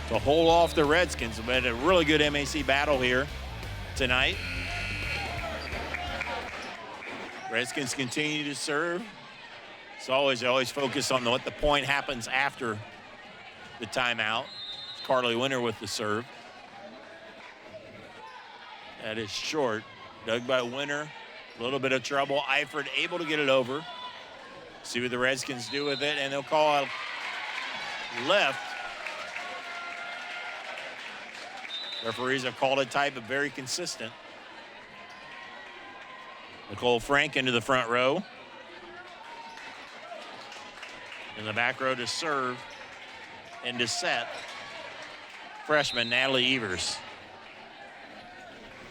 A: to hold off the Redskins. We've had a really good MAC battle here tonight. Redskins continue to serve. As always, they always focus on what the point happens after the timeout. It's Carly Winter with the serve. That is short. Dug by Winter. A little bit of trouble. Eifert able to get it over. See what the Redskins do with it, and they'll call out left. Referees have called it tight, but very consistent. Nicole Frank into the front row. In the back row to serve and to set. Freshman Natalie Evers.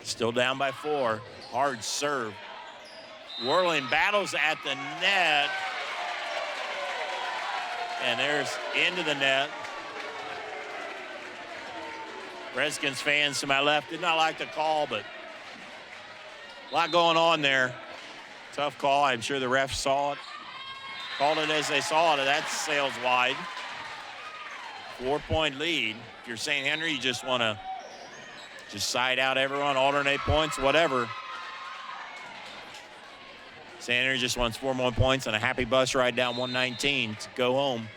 A: Still down by 4. Hard serve. Whirling battles at the net. And there's into the net. Redskins fans to my left did not like the call, but a lot going on there. Tough call. I'm sure the refs saw it. Called it as they saw it. That sails wide. 4-point lead. If you're St. Henry, you just want to side out everyone, alternate points, whatever. St. Henry just wants 4 more points and a happy bus ride down 119 to go home.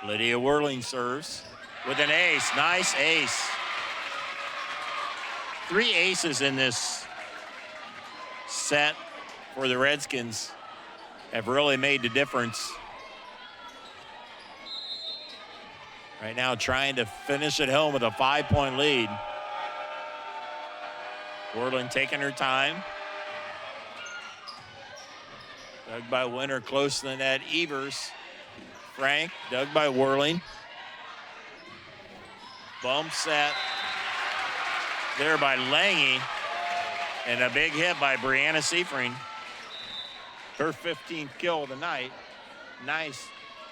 A: Lydia Whirling serves with an ace. Nice ace. 3 aces in this set for the Redskins have really made the difference. Right now trying to finish at home with a 5-point lead. Whirling taking her time. Dug by Winter, close to the net. Evers. Frank, dug by Whirling. Bump set there by Lange. And a big hit by Brianna Seifring. Her 15th kill of the night. Nice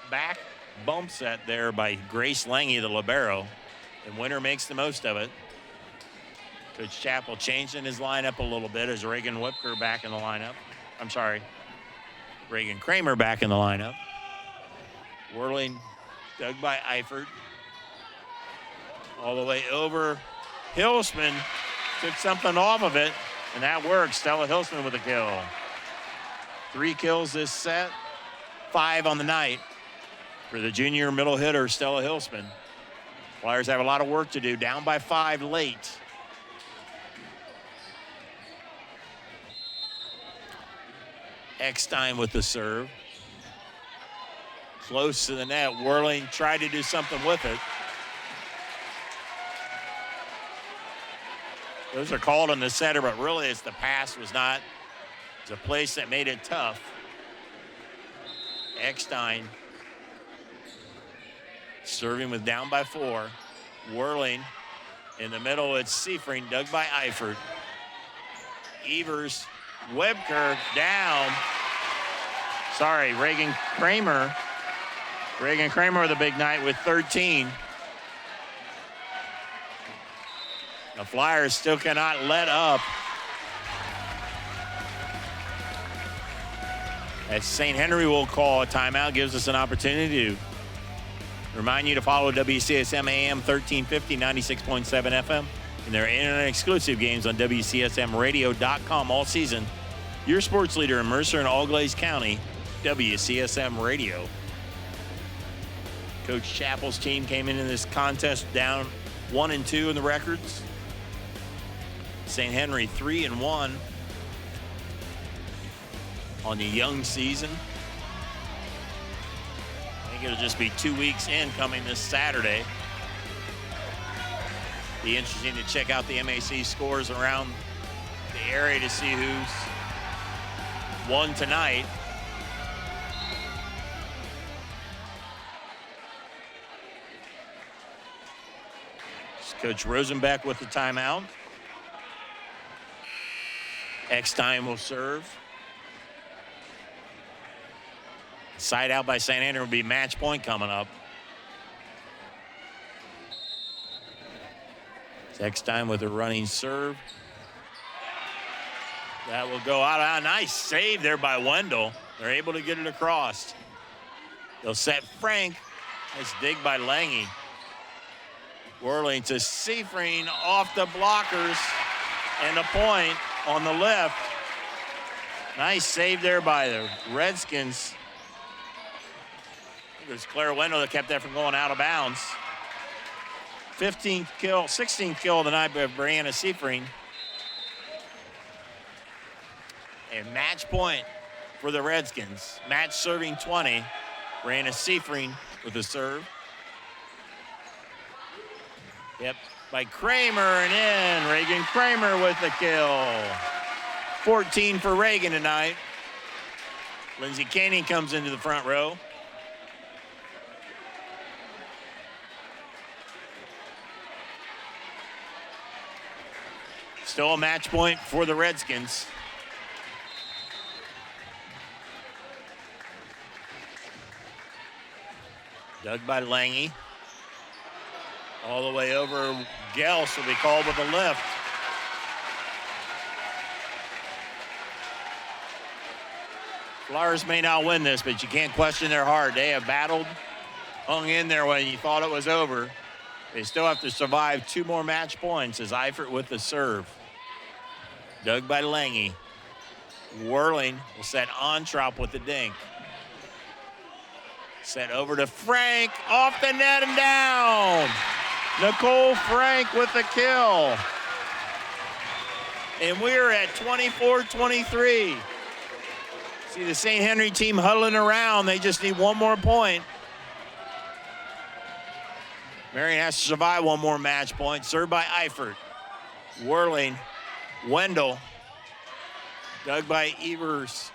A: back bump set there by Grace Lange, the libero. And Winter makes the most of it. Coach Chappell changing his lineup a little bit as Reagan Whipker back in the lineup. I'm sorry, Reagan Kramer back in the lineup. Whirling, dug by Eifert. All the way over. Hilsman took something off of it, and that works. Stella Hilsman with a kill. 3 kills this set, 5 on the night for the junior middle hitter, Stella Hilsman. Flyers have a lot of work to do, down by 5 late. Eckstein with the serve. Close to the net. Whirling tried to do something with it. Those are called on the setter, but really it's the pass was not. It's a place that made it tough. Eckstein serving with down by 4. Whirling in the middle. It's Seifring, dug by Eifert. Evers, Webker down. Sorry, Reagan Kramer. Reagan Kramer with a big night with 13. The Flyers still cannot let up. As St. Henry will call a timeout, gives us an opportunity to remind you to follow WCSM AM 1350, 96.7 FM, and their internet-exclusive games on WCSMradio.com all season. Your sports leader in Mercer and Auglaize County, WCSM Radio. Coach Chappell's team came into this contest down 1-2 in the records. St. Henry 3-1 on the young season. I think it'll just be 2 weeks in coming this Saturday. Be interesting to check out the MAC scores around the area to see who's won tonight. It's Coach Rosenbeck with the timeout. Eckstein will serve. Side out by St. Andrew will be match point coming up. Eckstein with a running serve. That will go out. A nice save there by Wendell. They're able to get it across. They'll set Frank. Nice dig by Lange. Whirling to Seifring off the blockers. And a point on the left. Nice save there by the Redskins. It was Claire Wendell that kept that from going out of bounds. 16th kill of the night by Brianna Seifring. And match point for the Redskins. Match serving 20. Brianna Seifring with the serve. Yep, by Kramer and in. Reagan Kramer with the kill. 14 for Reagan tonight. Lindsey Caney comes into the front row. Still a match point for the Redskins. Dug by Lange. All the way over. Gels will be called with a lift. Flyers may not win this, but you can't question their heart. They have battled, hung in there when you thought it was over. They still have to survive 2 more match points as Eifert with the serve. Dug by Lange. Whirling will set Ontrop with the dink. Set over to Frank, off the net and down. Nicole Frank with the kill. And we're at 24-23. See the St. Henry team huddling around. They just need 1 more point. Marion has to survive 1 more match point. Served by Eifert. Whirling. Wendell. Dug by Evers.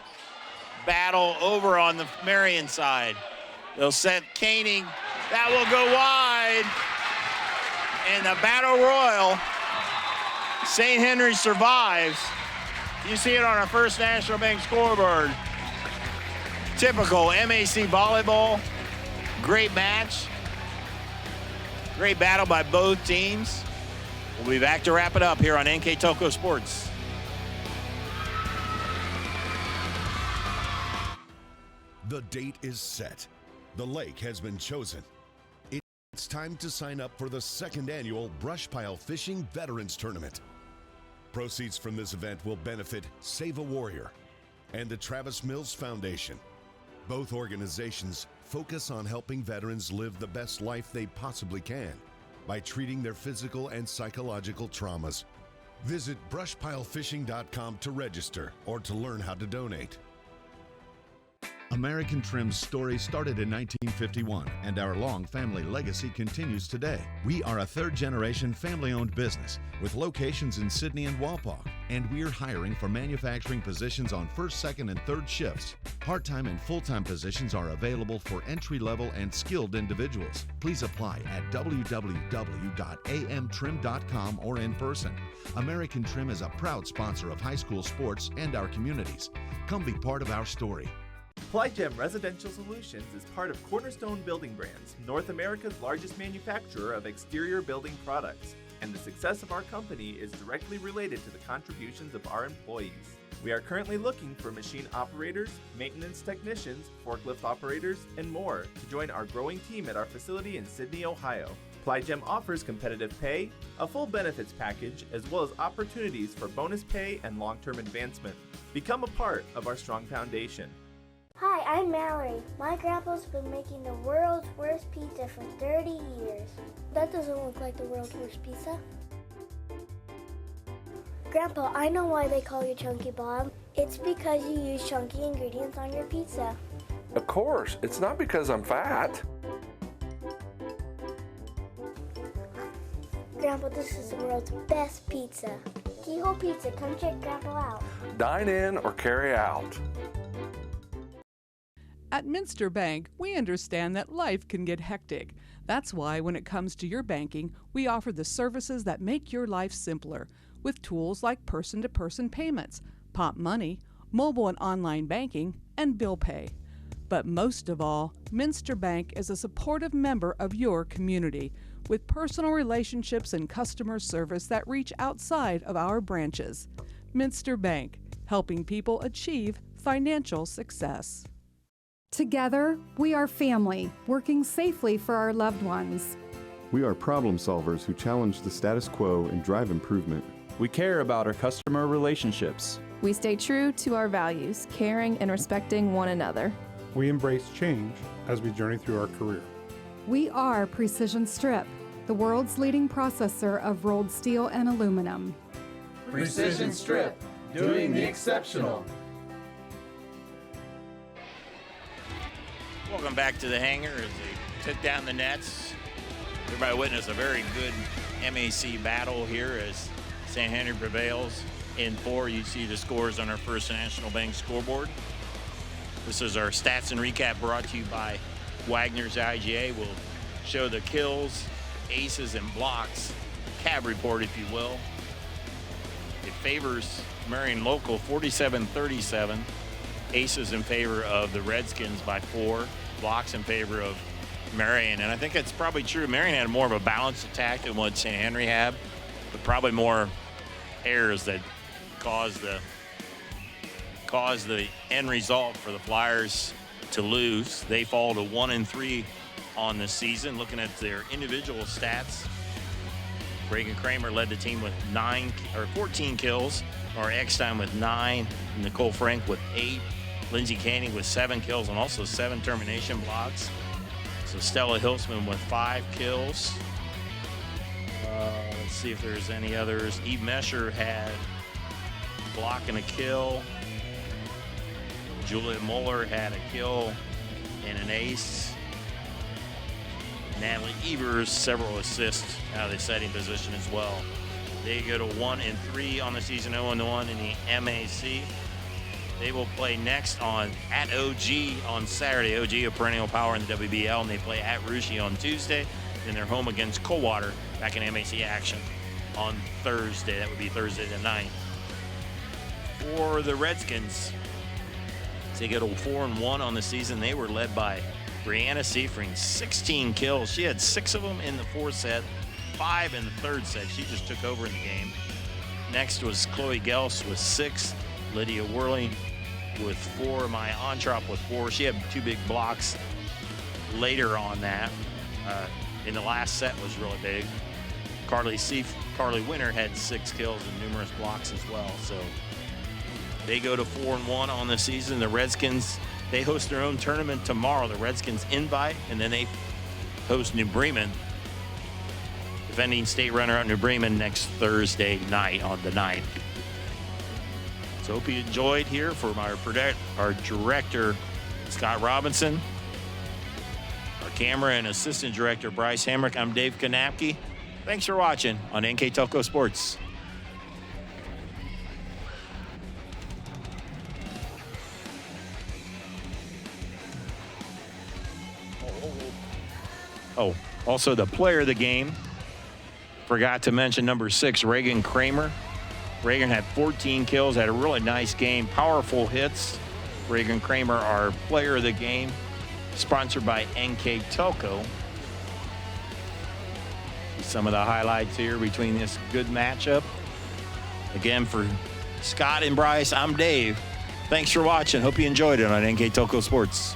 A: battle over on the Marion side. They'll set caning. That will go wide. And the battle royal, St. Henry survives. You see it on our First National Bank scoreboard. Typical MAC volleyball. Great match. Great battle by both teams. We'll be back to wrap it up here on NKTelco Sports.
F: The date is set. The lake has been chosen. It's time to sign up for the second annual Brush Pile Fishing Veterans Tournament. Proceeds from this event will benefit Save a Warrior and the Travis Mills Foundation. Both organizations focus on helping veterans live the best life they possibly can by treating their physical and psychological traumas. Visit brushpilefishing.com to register or to learn how to donate. American Trim's story started in 1951, and our long family legacy continues today. We are a third-generation family-owned business with locations in Sydney and Walpock, and we're hiring for manufacturing positions on first, second, and third shifts. Part-time and full-time positions are available for entry-level and skilled individuals. Please apply at www.amtrim.com or in person. American Trim is a proud sponsor of high school sports and our communities. Come be part of our story.
G: PlyGem Residential Solutions is part of Cornerstone Building Brands, North America's largest manufacturer of exterior building products, and the success of our company is directly related to the contributions of our employees. We are currently looking for machine operators, maintenance technicians, forklift operators, and more to join our growing team at our facility in Sydney, Ohio. PlyGem offers competitive pay, a full benefits package, as well as opportunities for bonus pay and long-term advancement. Become a part of our strong foundation.
H: Hi, I'm Mallory. My grandpa's been making the world's worst pizza for 30 years. That doesn't look like the world's worst pizza. Grandpa, I know why they call you Chunky Bob. It's because you use chunky ingredients on your pizza.
I: Of course, it's not because I'm fat.
H: Grandpa, this is the world's best pizza. Keyhole Pizza, come check Grandpa out.
I: Dine in or carry out.
J: At Minster Bank, we understand that life can get hectic. That's why when it comes to your banking, we offer the services that make your life simpler with tools like person-to-person payments, Pop Money, mobile and online banking, and bill pay. But most of all, Minster Bank is a supportive member of your community with personal relationships and customer service that reach outside of our branches. Minster Bank, helping people achieve financial success.
K: Together, we are family, working safely for our loved ones.
L: We are problem solvers who challenge the status quo and drive improvement.
M: We care about our customer relationships.
N: We stay true to our values, caring and respecting one another.
O: We embrace change as we journey through our career.
K: We are Precision Strip, the world's leading processor of rolled steel and aluminum.
P: Precision Strip, doing the exceptional.
A: Welcome back to the hangar as they took down the nets. Everybody witnessed a very good MAC battle here as St. Henry prevails in 4. You see the scores on our First National Bank scoreboard. This is our stats and recap brought to you by Wagner's IGA. We'll show the kills, aces, and blocks. Cab report, if you will. It favors Marion local 47-37. Aces in favor of the Redskins by 4. Blocks in favor of Marion. And I think it's probably true. Marion had more of a balanced attack than what St. Henry had, but probably more errors that caused the end result for the Flyers to lose. They fall to 1-3 on the season. Looking at their individual stats, Reagan Kramer led the team with 14 kills, or Eckstein with 9, Nicole Frank with 8, Lindsey Caney with 7 kills and also 7 termination blocks. So Stella Hilsman with 5 kills. Let's see if there's any others. Eve Mesher had a block and a kill. Juliet Muller had a kill and an ace. Natalie Evers, several assists out of the setting position as well. They go to 1-3 on the season, 0-1 in the MAC. They will play next at OG on Saturday. OG, a perennial power in the WBL, and they play at Russia on Tuesday. Then they're home against Coldwater back in MAC action on Thursday. That would be Thursday the 9th. For the Redskins, they go to 4-1 on the season. They were led by Brianna Seifring, 16 kills. She had 6 of them in the fourth set, 5 in the third set. She just took over in the game. Next was Chloe Gels with 6, Lydia Whirling with 4, Maya Ontrop with 4. She had 2 big blocks later on that. In the last set was really big. Carly Winter had 6 kills and numerous blocks as well. So they go to 4-1 on the season. The Redskins, they host their own tournament tomorrow. The Redskins invite, and then they host New Bremen, defending state runner-up New Bremen, next Thursday night on the 9th. So hope you enjoyed here. For our director, Scott Robinson, our camera and assistant director, Bryce Hamrick, I'm Dave Kanapke. Thanks for watching on NKTelco Sports. Oh, also the player of the game. Forgot to mention number 6, Reagan Kramer. Reagan had 14 kills, had a really nice game, powerful hits. Reagan Kramer, our player of the game, sponsored by NKTelco. Some of the highlights here between this good matchup. Again, for Scott and Bryce, I'm Dave. Thanks for watching. Hope you enjoyed it on NKTelco Sports.